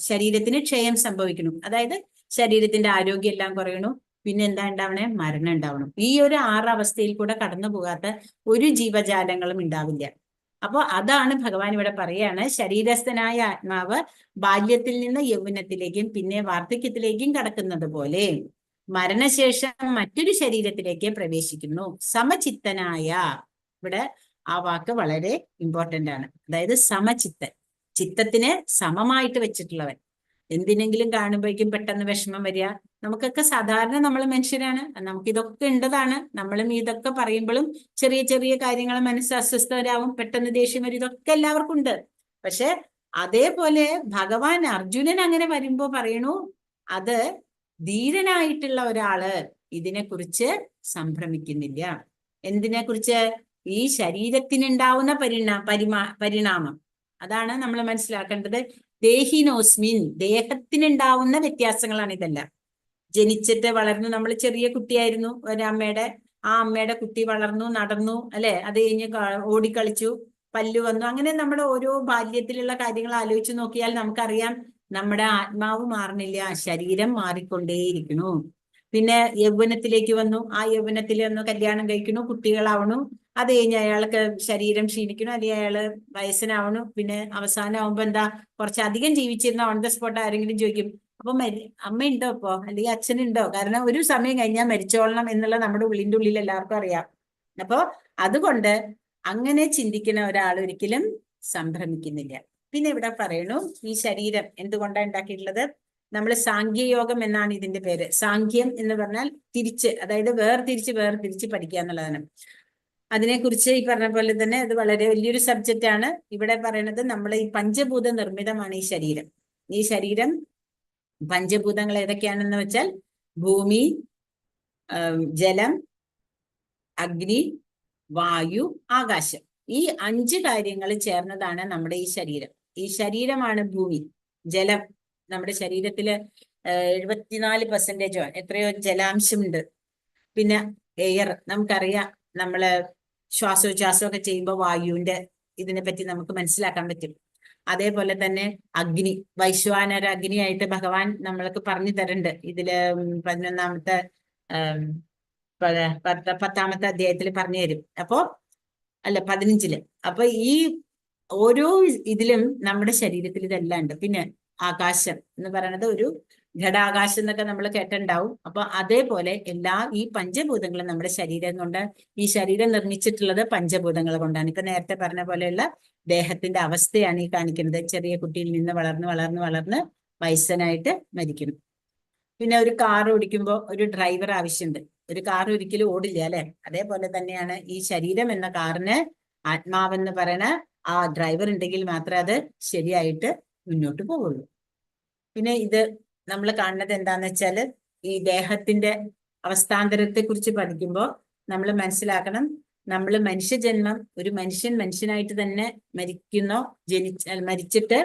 ശരീരത്തിന് ക്ഷയം സംഭവിക്കണം, അതായത് ശരീരത്തിന്റെ ആരോഗ്യം എല്ലാം കുറയണു. പിന്നെ എന്താ ഉണ്ടാവണേ? മരണം ഉണ്ടാവണം. ഈ ഒരു 6 അവസ്ഥയിൽ കൂടെ കടന്നു പോകാത്ത ഒരു ജീവജാലങ്ങളും ഉണ്ടാവില്ല. അപ്പൊ അതാണ് ഭഗവാൻ ഇവിടെ പറയാണ്, ശരീരസ്ഥനായ ആത്മാവ് ബാല്യത്തിൽ നിന്ന് യൗവനത്തിലേക്കും പിന്നെ വാർദ്ധക്യത്തിലേക്കും കടക്കുന്നത് പോലെ മരണശേഷം മറ്റൊരു ശരീരത്തിലേക്ക് പ്രവേശിക്കുന്നു. സമചിത്തനായ, ഇവിടെ ആ വാക്ക് വളരെ ഇമ്പോർട്ടന്റ് ആണ്. അതായത് സമചിത്തൻ, ചിത്തത്തിനെ സമമായിട്ട് വെച്ചിട്ടുള്ളവൻ. എന്തിനെങ്കിലും കാണുമ്പോഴേക്കും പെട്ടെന്ന് വിഷമം വരിക, നമുക്കൊക്കെ സാധാരണ നമ്മൾ മനുഷ്യരാണ്, നമുക്കിതൊക്കെ ഉണ്ടതാണ്. നമ്മളും ഇതൊക്കെ പറയുമ്പോഴും ചെറിയ ചെറിയ കാര്യങ്ങൾ മനസ്സ് അസ്വസ്ഥരാകും, പെട്ടെന്ന് ദേഷ്യം വരും, ഇതൊക്കെ എല്ലാവർക്കും ഉണ്ട്. പക്ഷെ അതേപോലെ ഭഗവാൻ അർജുനൻ അങ്ങനെ വരുമ്പോ പറയണു, അത് ധീരനായിട്ടുള്ള ഒരാള് ഇതിനെക്കുറിച്ച് സംഭ്രമിക്കുന്നില്ല. എന്തിനെ കുറിച്ച്? ഈ ശരീരത്തിനുണ്ടാവുന്ന പരിണാമം, അതാണ് നമ്മൾ മനസ്സിലാക്കേണ്ടത്. ദേഹിനോസ്മിൻ, ദേഹത്തിനുണ്ടാവുന്ന വ്യത്യാസങ്ങളാണ് ഇതെല്ലാം. ജനിച്ചിട്ട് വളർന്നു, നമ്മൾ ചെറിയ കുട്ടിയായിരുന്നു ഒരമ്മയുടെ, ആ അമ്മയുടെ കുട്ടി വളർന്നു, നടന്നു അല്ലെ, അത് കഴിഞ്ഞ് ഓടിക്കളിച്ചു, പല്ലു വന്നു, അങ്ങനെ നമ്മുടെ ഓരോ ബാല്യത്തിലുള്ള കാര്യങ്ങൾ ആലോചിച്ച് നോക്കിയാൽ നമുക്കറിയാം നമ്മുടെ ആത്മാവ് മാറണില്ല, ശരീരം മാറിക്കൊണ്ടേയിരിക്കണു. പിന്നെ യൗവനത്തിലേക്ക് വന്നു, ആ യൗവനത്തിൽ ഒന്ന് കല്യാണം കഴിക്കണു, കുട്ടികളാവണു, അത് കഴിഞ്ഞ് അയാൾക്ക് ശരീരം ക്ഷീണിക്കണു, അല്ലെങ്കിൽ അയാള് വയസ്സനാവണു. പിന്നെ അവസാനമാകുമ്പോ എന്താ, കുറച്ചധികം ജീവിച്ചിരുന്ന ഓൺ ദ സ്പോട്ട് ആരെങ്കിലും ചോദിക്കും, അപ്പൊ അമ്മ ഉണ്ടോ ഇപ്പോ, അല്ലെങ്കിൽ അച്ഛനുണ്ടോ? കാരണം ഒരു സമയം കഴിഞ്ഞാൽ മരിച്ചോളണം എന്നുള്ള നമ്മുടെ ഉള്ളിന്റെ ഉള്ളിൽ എല്ലാവർക്കും അറിയാം. അപ്പൊ അതുകൊണ്ട് അങ്ങനെ ചിന്തിക്കുന്ന ഒരാൾ ഒരിക്കലും സംഭ്രമിക്കുന്നില്ല. പിന്നെ ഇവിടെ പറയണു, ഈ ശരീരം എന്തുകൊണ്ടാണ് ഉണ്ടാക്കിയിട്ടുള്ളത്? നമ്മൾ സാഖ്യയോഗം എന്നാണ് ഇതിന്റെ പേര്. സാഖ്യം എന്ന് പറഞ്ഞാൽ തിരിച്ച്, അതായത് വേർതിരിച്ച് പഠിക്കുക എന്നുള്ളതാണ്. അതിനെക്കുറിച്ച് ഈ പറഞ്ഞ പോലെ തന്നെ അത് വളരെ വലിയൊരു സബ്ജക്റ്റ് ആണ്. ഇവിടെ പറയണത് നമ്മൾ ഈ പഞ്ചഭൂത നിർമ്മിതമാണ് ഈ ശരീരം. ഈ ശരീരം പഞ്ചഭൂതങ്ങൾ ഏതൊക്കെയാണെന്ന് വെച്ചാൽ ഭൂമി, ജലം, അഗ്നി, വായു, ആകാശം. ഈ 5 കാര്യങ്ങൾ ചേർന്നതാണ് നമ്മുടെ ഈ ശരീരം. ഈ ശരീരമാണ് ഭൂമി. ജലം, നമ്മുടെ ശരീരത്തില് 74% എത്രയോ ജലാംശമുണ്ട്. പിന്നെ എയർ, നമുക്കറിയാം, നമ്മള് ശ്വാസോച്ഛ്വാസം ഒക്കെ ചെയ്യുമ്പോൾ വായുവിന്റെ ഇതിനെ പറ്റി നമുക്ക് മനസ്സിലാക്കാൻ പറ്റും. അതേപോലെ തന്നെ അഗ്നി, വൈശ്വാനര അഗ്നിയായിട്ട് ഭഗവാൻ നമ്മൾക്ക് പറഞ്ഞു തരുന്നുണ്ട്. ഇതില് 11ാമത്തെ 10ാമത്തെ അധ്യായത്തിൽ പറഞ്ഞു തരും. അപ്പോ അല്ല 15-ല്. അപ്പൊ ഈ ഓരോ ഇതിലും നമ്മുടെ ശരീരത്തിൽ ഇതെല്ലാം ഉണ്ട്. പിന്നെ ആകാശം എന്ന് പറയുന്നത് ഒരു ഘടാകാശം എന്നൊക്കെ നമ്മൾ കേട്ടിട്ടുണ്ടാവും. അപ്പൊ അതേപോലെ ഈ പഞ്ചഭൂതങ്ങളും നമ്മുടെ ശരീരം കൊണ്ട്, ഈ ശരീരം നിർമ്മിച്ചിട്ടുള്ളത് പഞ്ചഭൂതങ്ങൾ കൊണ്ടാണ്. ഇപ്പൊ നേരത്തെ പറഞ്ഞ പോലെയുള്ള ദേഹത്തിന്റെ അവസ്ഥയാണ് ഈ കാണിക്കുന്നത്. ചെറിയ കുട്ടിയിൽ നിന്ന് വളർന്ന് വയസ്സനായിട്ട് മരിക്കുന്നു. പിന്നെ ഒരു കാർ ഓടിക്കുമ്പോൾ ഒരു ഡ്രൈവർ ആവശ്യമുണ്ട്. ഒരു കാർ ഒരിക്കലും ഓടില്ല അല്ലെ? അതേപോലെ തന്നെയാണ് ഈ ശരീരം എന്ന കാറിന് ആത്മാവെന്ന് പറയുന്ന ആ ഡ്രൈവർ ഉണ്ടെങ്കിൽ മാത്രമേ അത് ശരിയായിട്ട് മുന്നോട്ട് പോവുള്ളൂ. പിന്നെ ഇത് നമ്മൾ കാണുന്നത് എന്താന്ന് വെച്ചാൽ ഈ ദേഹത്തിന്റെ അവസ്ഥാന്തരത്തെ കുറിച്ച് പഠിക്കുമ്പോൾ നമ്മൾ മനസ്സിലാക്കണം, നമ്മൾ മനുഷ്യജന്മം ഒരു മനുഷ്യനായിട്ട് തന്നെ മരിച്ചിട്ട്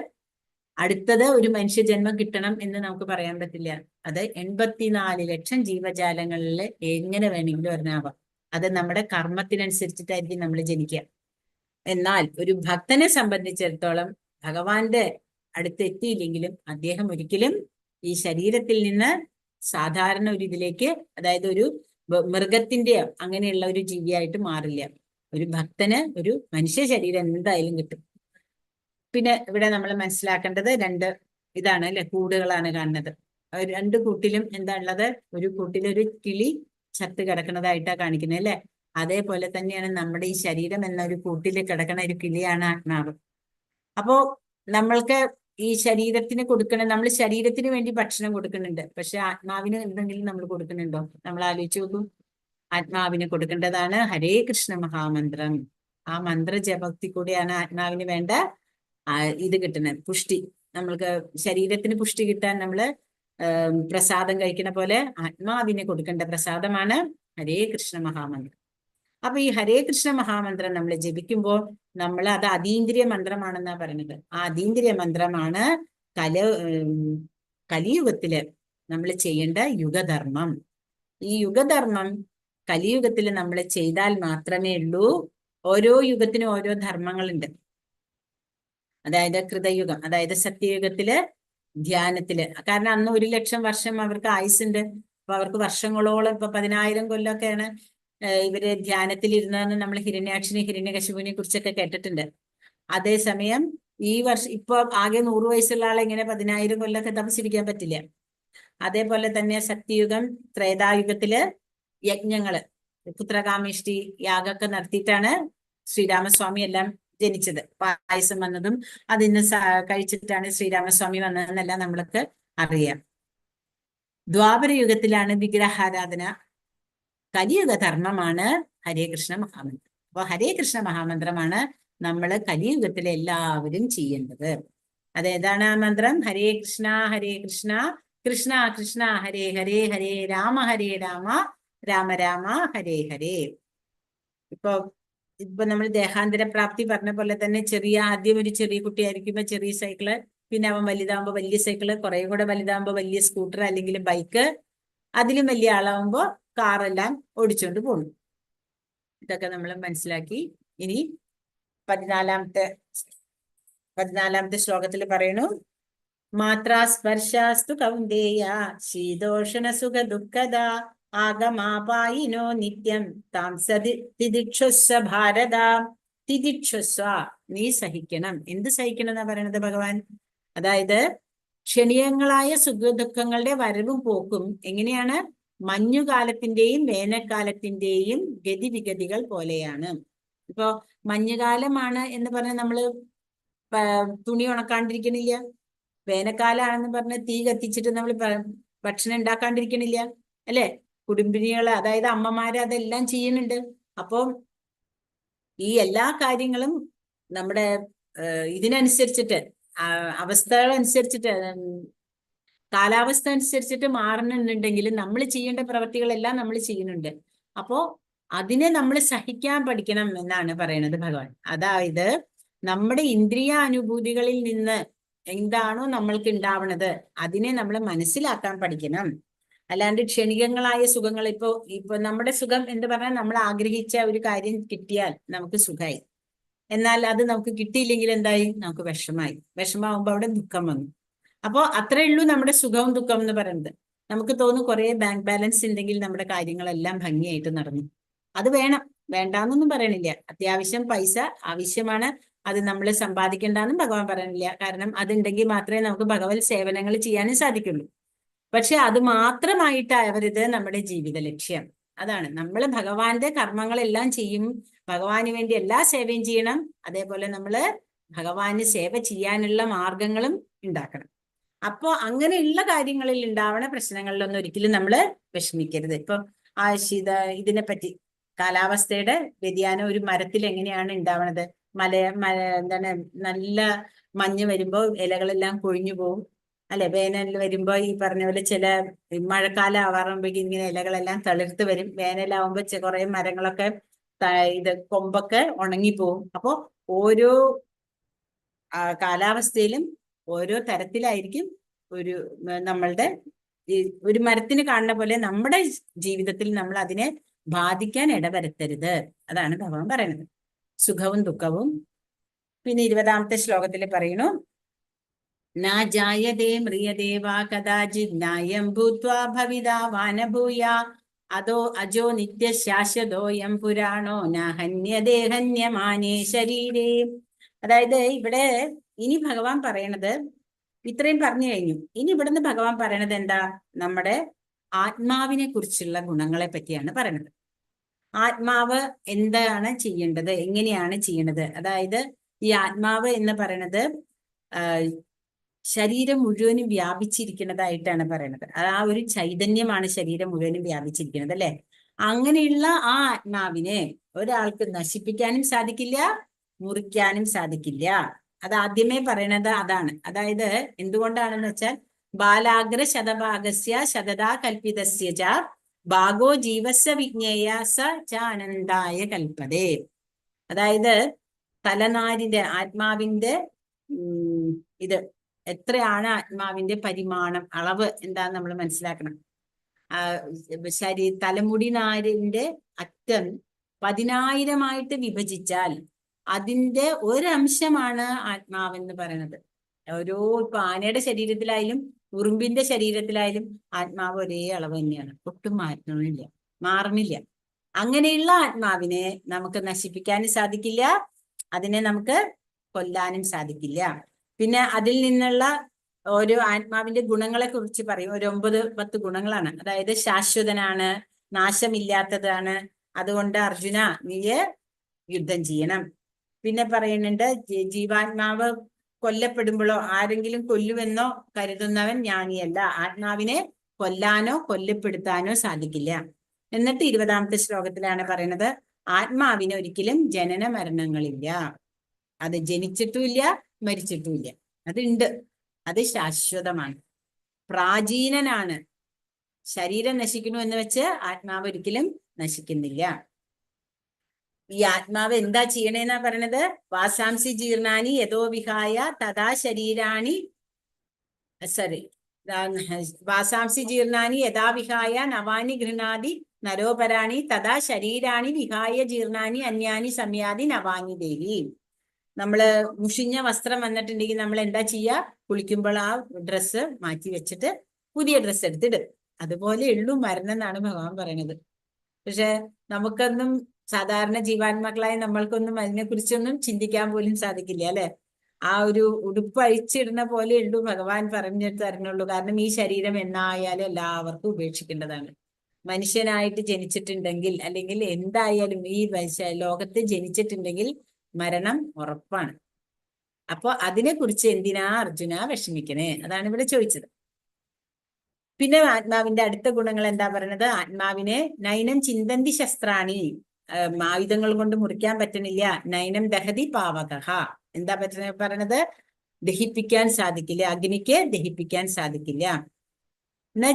അടുത്തത് ഒരു മനുഷ്യജന്മം കിട്ടണം എന്ന് നമുക്ക് പറയാൻ പറ്റില്ല. അത് 84 ലക്ഷം ജീവജാലങ്ങളിൽ എങ്ങനെ വേണമെങ്കിലും ഒരെണ്ണാവാം. അത് നമ്മുടെ കർമ്മത്തിനനുസരിച്ചിട്ടായിരിക്കും നമ്മൾ ജനിക്കുക. എന്നാൽ ഒരു ഭക്തനെ സംബന്ധിച്ചിടത്തോളം ഭഗവാന്റെ അടുത്ത് എത്തിയില്ലെങ്കിലും അദ്ദേഹം ഒരിക്കലും ഈ ശരീരത്തിൽ നിന്ന് സാധാരണ ഒരു ഇതിലേക്ക്, അതായത് ഒരു മൃഗത്തിന്റെയോ അങ്ങനെയുള്ള ഒരു ജീവിയായിട്ട് മാറില്ല. ഒരു ഭക്തന് ഒരു മനുഷ്യ ശരീരം എന്തായാലും കിട്ടും. പിന്നെ ഇവിടെ നമ്മൾ മനസ്സിലാക്കേണ്ടത് ഇതാണ് അല്ലെ, കൂടുകളാണ് കാണുന്നത്. രണ്ട് കൂട്ടിലും എന്താ ഉള്ളത്? ഒരു കൂട്ടിലൊരു കിളി ചത്ത് കിടക്കുന്നതായിട്ടാ കാണിക്കുന്നത് അല്ലെ? അതേപോലെ തന്നെയാണ് നമ്മുടെ ഈ ശരീരം എന്ന ഒരു കൂട്ടിൽ കിടക്കുന്ന ഒരു കിളിയാണ് ആത്മാവ്. അപ്പോ നമ്മൾക്ക് ഈ ശരീരത്തിന് നമ്മൾ ശരീരത്തിന് വേണ്ടി ഭക്ഷണം കൊടുക്കുന്നുണ്ട്. പക്ഷെ ആത്മാവിന് എന്തെങ്കിലും നമ്മൾ കൊടുക്കുന്നുണ്ടോ? നമ്മൾ ആലോചിച്ച് നോക്കൂ. ആത്മാവിന് കൊടുക്കേണ്ടതാണ് ഹരേ കൃഷ്ണ മഹാമന്ത്രം. ആ മന്ത്രജപത്തിൽ കൂടിയാണ് ആത്മാവിന് വേണ്ട ഇത് കിട്ടുന്നത്, പുഷ്ടി. നമ്മൾക്ക് ശരീരത്തിന് പുഷ്ടി കിട്ടാൻ നമ്മള് പ്രസാദം കഴിക്കുന്ന പോലെ ആത്മാവിന് കൊടുക്കേണ്ട പ്രസാദമാണ് ഹരേ കൃഷ്ണ മഹാമന്ത്രം. അപ്പൊ ഈ ഹരേ കൃഷ്ണ മഹാമന്ത്രം നമ്മൾ ജപിക്കുമ്പോൾ അത് അതീന്ദ്രിയ മന്ത്രമാണെന്നാ പറയുന്നത്. ആ അതീന്ദ്രിയ മന്ത്രമാണ് കലിയുഗത്തില് നമ്മൾ ചെയ്യേണ്ട യുഗധർമ്മം. ഈ യുഗധർമ്മം കലിയുഗത്തിൽ നമ്മൾ ചെയ്താൽ മാത്രമേ ഉള്ളൂ. ഓരോ യുഗത്തിനും ഓരോ ധർമ്മങ്ങളുണ്ട്. അതായത് കൃതയുഗം, അതായത് സത്യയുഗത്തില് ധ്യാനത്തില്, കാരണം അന്ന് 1 ലക്ഷം വർഷം അവർക്ക് ആയുസുണ്ട്. അപ്പൊ അവർക്ക് വർഷങ്ങളോളം, ഇപ്പൊ 10,000 കൊല്ലമൊക്കെയാണ് ഇവര് ധ്യാനത്തിലിരുന്നതെന്ന് നമ്മൾ ഹിരണ്യാക്ഷനെ ഹിരണ്യകശിപുവിനെ കുറിച്ചൊക്കെ കേട്ടിട്ടുണ്ട്. അതേസമയം ഈ വർഷം ഇപ്പൊ ആകെ 100 വയസ്സുള്ള ആളെ ഇങ്ങനെ 10,000 കൊല്ലമൊക്കെ തപസ്സിരിക്കാൻ പറ്റില്ല. അതേപോലെ തന്നെ സത്യയുഗം, ത്രേതായുഗത്തില് യജ്ഞങ്ങള്, പുത്രകാമേഷ്ടി യാഗമൊക്കെ നടത്തിയിട്ടാണ് ശ്രീരാമസ്വാമി എല്ലാം ജനിച്ചത്. പായസം വന്നതും അതിന് കഴിച്ചിട്ടാണ് ശ്രീരാമസ്വാമി വന്നതെന്നെല്ലാം നമ്മൾക്ക് അറിയാം. ദ്വാപര യുഗത്തിലാണ് വിഗ്രഹാരാധന. കലിയുഗ ധർമ്മമാണ് ഹരേ കൃഷ്ണ മഹാമന്ത്രം. അപ്പൊ ഹരേ കൃഷ്ണ മഹാമന്ത്രമാണ് നമ്മൾ കലിയുഗത്തിലെ എല്ലാവരും ചെയ്യേണ്ടത്. അതേതാണ് ആ മന്ത്രം? ഹരേ കൃഷ്ണ കൃഷ്ണ കൃഷ്ണ ഹരേ ഹരേ, ഹരേ രാമ രാമ രാമ ഹരേ ഹരേ. ഇപ്പൊ നമ്മൾ ദേഹാന്തര പ്രാപ്തി പറഞ്ഞ പോലെ തന്നെ ആദ്യം ഒരു ചെറിയ കുട്ടിയായിരിക്കുമ്പോ ചെറിയ സൈക്കിള്, പിന്നെ അവൻ വലുതാകുമ്പോ വലിയ സൈക്കിള്, കുറെ കൂടെ വലുതാകുമ്പോ വലിയ സ്കൂട്ടർ അല്ലെങ്കിൽ ബൈക്ക്, അതിലും വലിയ ആളാവുമ്പോ കാറെല്ലാം ഓടിച്ചോണ്ട് പോകുന്നു. ഇതൊക്കെ നമ്മൾ മനസ്സിലാക്കി. ഇനി 14ാമത്തെ ശ്ലോകത്തിൽ പറയണു, മാത്രാസ്പർശാസ്തു കൗന്ദേയ ശീതോഷണ സുഖ ദുഃഖദ ആഗമാപായിനോ നിത്യം താം തിദിക്ഷുസ്വ ഭാരത. തിദിക്ഷുസ്വ, നീ സഹിക്കണം. എന്ത് സഹിക്കണം എന്നാ പറയണത് ഭഗവാൻ? അതായത് ക്ഷണീയങ്ങളായ സുഖദുഃഖങ്ങളുടെ വരവും പോക്കും എങ്ങനെയാണ്? മഞ്ഞുകാലത്തിന്റെയും വേനൽക്കാലത്തിന്റെയും ഗതിവിഗതികൾ പോലെയാണ്. ഇപ്പൊ മഞ്ഞുകാലമാണ് എന്ന് പറഞ്ഞാൽ നമ്മള് തുണി ഉണക്കാണ്ടിരിക്കണില്ല. വേനൽക്കാലാണെന്ന് പറഞ്ഞ് തീ കത്തിച്ചിട്ട് നമ്മൾ ഭക്ഷണം ഉണ്ടാക്കാണ്ടിരിക്കണില്ല അല്ലെ? കുടുംബിനികള്, അതായത് അമ്മമാര് അതെല്ലാം ചെയ്യുന്നുണ്ട്. അപ്പം ഈ എല്ലാ കാര്യങ്ങളും നമ്മുടെ ഇതിനനുസരിച്ചിട്ട്, അവസ്ഥകളനുസരിച്ചിട്ട്, കാലാവസ്ഥ അനുസരിച്ചിട്ട് മാറണമെന്നുണ്ടെങ്കിൽ നമ്മൾ ചെയ്യേണ്ട പ്രവൃത്തികളെല്ലാം നമ്മൾ ചെയ്യുന്നുണ്ട്. അപ്പോ അതിനെ നമ്മൾ സഹിക്കാൻ പഠിക്കണം എന്നാണ് പറയുന്നത് ഭഗവാൻ. അതായത് നമ്മുടെ ഇന്ദ്രിയ അനുഭൂതികളിൽ നിന്ന് എന്താണോ നമ്മൾക്ക് ഉണ്ടാവുന്നത് അതിനെ നമ്മൾ മനസ്സിലാക്കാൻ പഠിക്കണം. അല്ലാണ്ട് ക്ഷണികങ്ങളായ സുഖങ്ങൾ, ഇപ്പൊ നമ്മുടെ സുഖം എന്ന് പറഞ്ഞാൽ നമ്മൾ ആഗ്രഹിച്ച ഒരു കാര്യം കിട്ടിയാൽ നമുക്ക് സുഖമായി. എന്നാൽ അത് നമുക്ക് കിട്ടിയില്ലെങ്കിൽ എന്തായി? നമുക്ക് വിഷമാവുമ്പോ അവിടെ ദുഃഖം വന്നു. അപ്പോ അത്രേ ഉള്ളൂ നമ്മുടെ സുഖവും ദുഃഖവും എന്ന് പറയുന്നത്. നമുക്ക് തോന്നും കുറെ ബാങ്ക് ബാലൻസ് ഉണ്ടെങ്കിൽ നമ്മുടെ കാര്യങ്ങളെല്ലാം ഭംഗിയായിട്ട് നടന്നു. അത് വേണം, വേണ്ടാന്നൊന്നും പറയണില്ല. അത്യാവശ്യം പൈസ ആവശ്യമാണ്, അത് നമ്മൾ സമ്പാദിക്കേണ്ടെന്നും ഭഗവാൻ പറയണില്ല. കാരണം അതുണ്ടെങ്കിൽ മാത്രമേ നമുക്ക് ഭഗവത് സേവനങ്ങൾ ചെയ്യാനും സാധിക്കുള്ളൂ. പക്ഷെ അത് മാത്രമായിട്ടാവരുത് നമ്മുടെ ജീവിത ലക്ഷ്യം. അതാണ് നമ്മൾ ഭഗവാന്റെ കർമ്മങ്ങളെല്ലാം ചെയ്യും, ഭഗവാന് വേണ്ടി എല്ലാ സേവയും ചെയ്യണം. അതേപോലെ നമ്മൾ ഭഗവാന് സേവ ചെയ്യാനുള്ള മാർഗങ്ങളും ഉണ്ടാക്കണം. അപ്പോ അങ്ങനെയുള്ള കാര്യങ്ങളിൽ ഉണ്ടാവണ പ്രശ്നങ്ങളിലൊന്നും ഒരിക്കലും നമ്മൾ വിഷമിക്കരുത്. ഇപ്പൊ ഇതിനെപ്പറ്റി കാലാവസ്ഥയുടെ വ്യതിയാനം ഒരു മരത്തിൽ എങ്ങനെയാണ് ഉണ്ടാവണത്? എന്താണ്, നല്ല മഞ്ഞ് വരുമ്പോ ഇലകളെല്ലാം കൊഴിഞ്ഞു പോകും അല്ലെ? വേനൽ വരുമ്പോ ഈ പറഞ്ഞ പോലെ ചില മഴക്കാലം ആവാറുമ്പോഴേക്കും ഇങ്ങനെ ഇലകളെല്ലാം തളിർത്ത് വരും. വേനലാവുമ്പോ കുറെ മരങ്ങളൊക്കെ കൊമ്പൊക്കെ ഉണങ്ങിപ്പോവും. അപ്പോ ഓരോ കാലാവസ്ഥയിലും ഓരോ തരത്തിലായിരിക്കും നമ്മളുടെ ഒരു മരത്തിന് കാണുന്ന പോലെ നമ്മുടെ ജീവിതത്തിൽ നമ്മൾ അതിനെ ബാധിക്കാൻ ഇടവരുത്തരുത്. അതാണ് ഭഗവാൻ പറയുന്നത്. സുഖവും ദുഃഖവും. പിന്നെ 20ാമത്തെ ശ്ലോകത്തിൽ പറയുന്നു, ന ജായതേ മ്രിയതേ വാ കദാചിത് നായം ഭൂത്വാ ഭവിതാ വാനഭൂയ അതോ അജോ നിത്യ ശാശ്വതോയം പുരാണോ ന ഹന്യതേ ഹന്യമാനേ ശരീരേ. അതായത് ഇവിടെ ഇനി ഭഗവാൻ പറയണത് ഇത്രയും പറഞ്ഞു കഴിഞ്ഞു. ഇനി ഇവിടുന്ന് ഭഗവാൻ പറയണത് എന്താ? നമ്മുടെ ആത്മാവിനെ കുറിച്ചുള്ള ഗുണങ്ങളെ പറ്റിയാണ് പറയണത്. ആത്മാവ് എന്താണ് ചെയ്യേണ്ടത്, എങ്ങനെയാണ് ചെയ്യണത്? അതായത് ഈ ആത്മാവ് എന്ന് പറയണത് ശരീരം മുഴുവനും വ്യാപിച്ചിരിക്കുന്നതായിട്ടാണ് പറയണത്. ആ ഒരു ചൈതന്യമാണ് ശരീരം മുഴുവനും വ്യാപിച്ചിരിക്കുന്നത് അല്ലെ? അങ്ങനെയുള്ള ആ ആത്മാവിനെ ഒരാൾക്ക് നശിപ്പിക്കാനും സാധിക്കില്ല, മുറിക്കാനും സാധിക്കില്ല. അത് ആദ്യമേ പറയണത് അതാണ്. അതായത് എന്തുകൊണ്ടാണെന്ന് വെച്ചാൽ ബാലാഗ്ര ശതഭാഗസ്യ ശതദാ കൽപ്പിതസ്യ ച ഭാഗോ ജീവസ്യ വിജ്ഞേയ സ ചാനന്ദായ കൽപ്പതേ. അതായത് തലനാരിന്റെ ആത്മാവിന്റെ ഇത് എത്രയാണ് ആത്മാവിന്റെ പരിമാണം, അളവ് എന്താന്ന് നമ്മൾ മനസ്സിലാക്കണം. തലമുടി നാരിന്റെ അറ്റം 10,000 വിഭജിച്ചാൽ അതിന്റെ ഒരംശമാണ് ആത്മാവെന്ന് പറയുന്നത്. ഇപ്പൊ ആനയുടെ ശരീരത്തിലായാലും ഉറുമ്പിന്റെ ശരീരത്തിലായാലും ആത്മാവ് ഒരേ അളവ് തന്നെയാണ്, ഒട്ടും മാറ്റമില്ല, മാറുന്നില്ല. അങ്ങനെയുള്ള ആത്മാവിനെ നമുക്ക് നശിപ്പിക്കാനും സാധിക്കില്ല, അതിനെ നമുക്ക് കൊല്ലാനും സാധിക്കില്ല. പിന്നെ അതിൽ നിന്നുള്ള ഓരോ ആത്മാവിന്റെ ഗുണങ്ങളെ കുറിച്ച് പറയും. ഒരു 9-10 ഗുണങ്ങളാണ്. അതായത് ശാശ്വതനാണ്, നാശമില്ലാത്തതാണ്. അതുകൊണ്ട് അർജുന നീയെ യുദ്ധം ചെയ്യണം. പിന്നെ പറയുന്നുണ്ട്, ജീവാത്മാവ് കൊല്ലപ്പെടുമ്പോഴോ ആരെങ്കിലും കൊല്ലുമെന്നോ കരുതുന്നവൻ ജ്ഞാനിയല്ല. ആത്മാവിനെ കൊല്ലാനോ കൊല്ലപ്പെടുത്താനോ സാധിക്കില്ല. എന്നിട്ട് 20ാമത്തെ ശ്ലോകത്തിലാണ് പറയുന്നത്, ആത്മാവിന് ഒരിക്കലും ജനന മരണങ്ങളില്ല. അത് ജനിച്ചിട്ടുമില്ല, മരിച്ചിട്ടുമില്ല. അതുണ്ട്, അത് ശാശ്വതമാണ്, പ്രാചീനനാണ്. ശരീരം നശിക്കുന്നു എന്ന് വെച്ച് ആത്മാവ് ഒരിക്കലും നശിക്കുന്നില്ല. ഈ ആത്മാവ് എന്താ ചെയ്യണേന്നാ പറയണത്? വാസാംസി ജീർണാനി യഥോ വിഹായ തഥാ ശരീരാണി വാസാംസി ജീർണാനി യഥാ വിഹായ നവാനി ഗൃഹാതി നരോപരാണി തഥാ ശരീരാണി വിഹായ ജീർണാനി അന്യാനി സംയാതി നവാനി ദേവി. നമ്മള് മുഷിഞ്ഞ വസ്ത്രം വന്നിട്ടുണ്ടെങ്കിൽ നമ്മൾ എന്താ ചെയ്യുക? കുളിക്കുമ്പോൾ ആ ഡ്രസ്സ് മാറ്റി വെച്ചിട്ട് പുതിയ ഡ്രസ്സ് എടുത്തിടും. അതുപോലെ ഉള്ളൂ മരണം എന്നാണ് ഭഗവാൻ പറയുന്നത്. പക്ഷെ നമുക്കൊന്നും, സാധാരണ ജീവാത്മാക്കളായ നമ്മൾക്കൊന്നും അതിനെക്കുറിച്ചൊന്നും ചിന്തിക്കാൻ പോലും സാധിക്കില്ല അല്ലെ? ആ ഒരു ഉടുപ്പ് അഴിച്ചിടുന്ന പോലെ ഉള്ളൂ ഭഗവാൻ പറഞ്ഞു തരുന്നുള്ളൂ. കാരണം ഈ ശരീരം എന്നായാലും എല്ലാവർക്കും ഉപേക്ഷിക്കേണ്ടതാണ്. മനുഷ്യനായിട്ട് ജനിച്ചിട്ടുണ്ടെങ്കിൽ അല്ലെങ്കിൽ എന്തായാലും ഈ ലോകത്ത് ജനിച്ചിട്ടുണ്ടെങ്കിൽ മരണം ഉറപ്പാണ്. അപ്പൊ അതിനെക്കുറിച്ച് എന്തിനാ അർജുന വിഷമിക്കണേ? അതാണ് ഇവിടെ ചോദിച്ചത്. പിന്നെ ആത്മാവിന്റെ അടുത്ത ഗുണങ്ങൾ എന്താ പറയുന്നത്? ആത്മാവിനെ നൈനം ചിന്തന്തി ശസ്ത്രാണി, ആയുധങ്ങൾ കൊണ്ട് മുറിക്കാൻ പറ്റണില്ല. നൈനം ദഹതി പാവകഹ, എന്താ പറയണത്? ദഹിപ്പിക്കാൻ സാധിക്കില്ല, അഗ്നിക്ക് ദഹിപ്പിക്കാൻ സാധിക്കില്ല. ന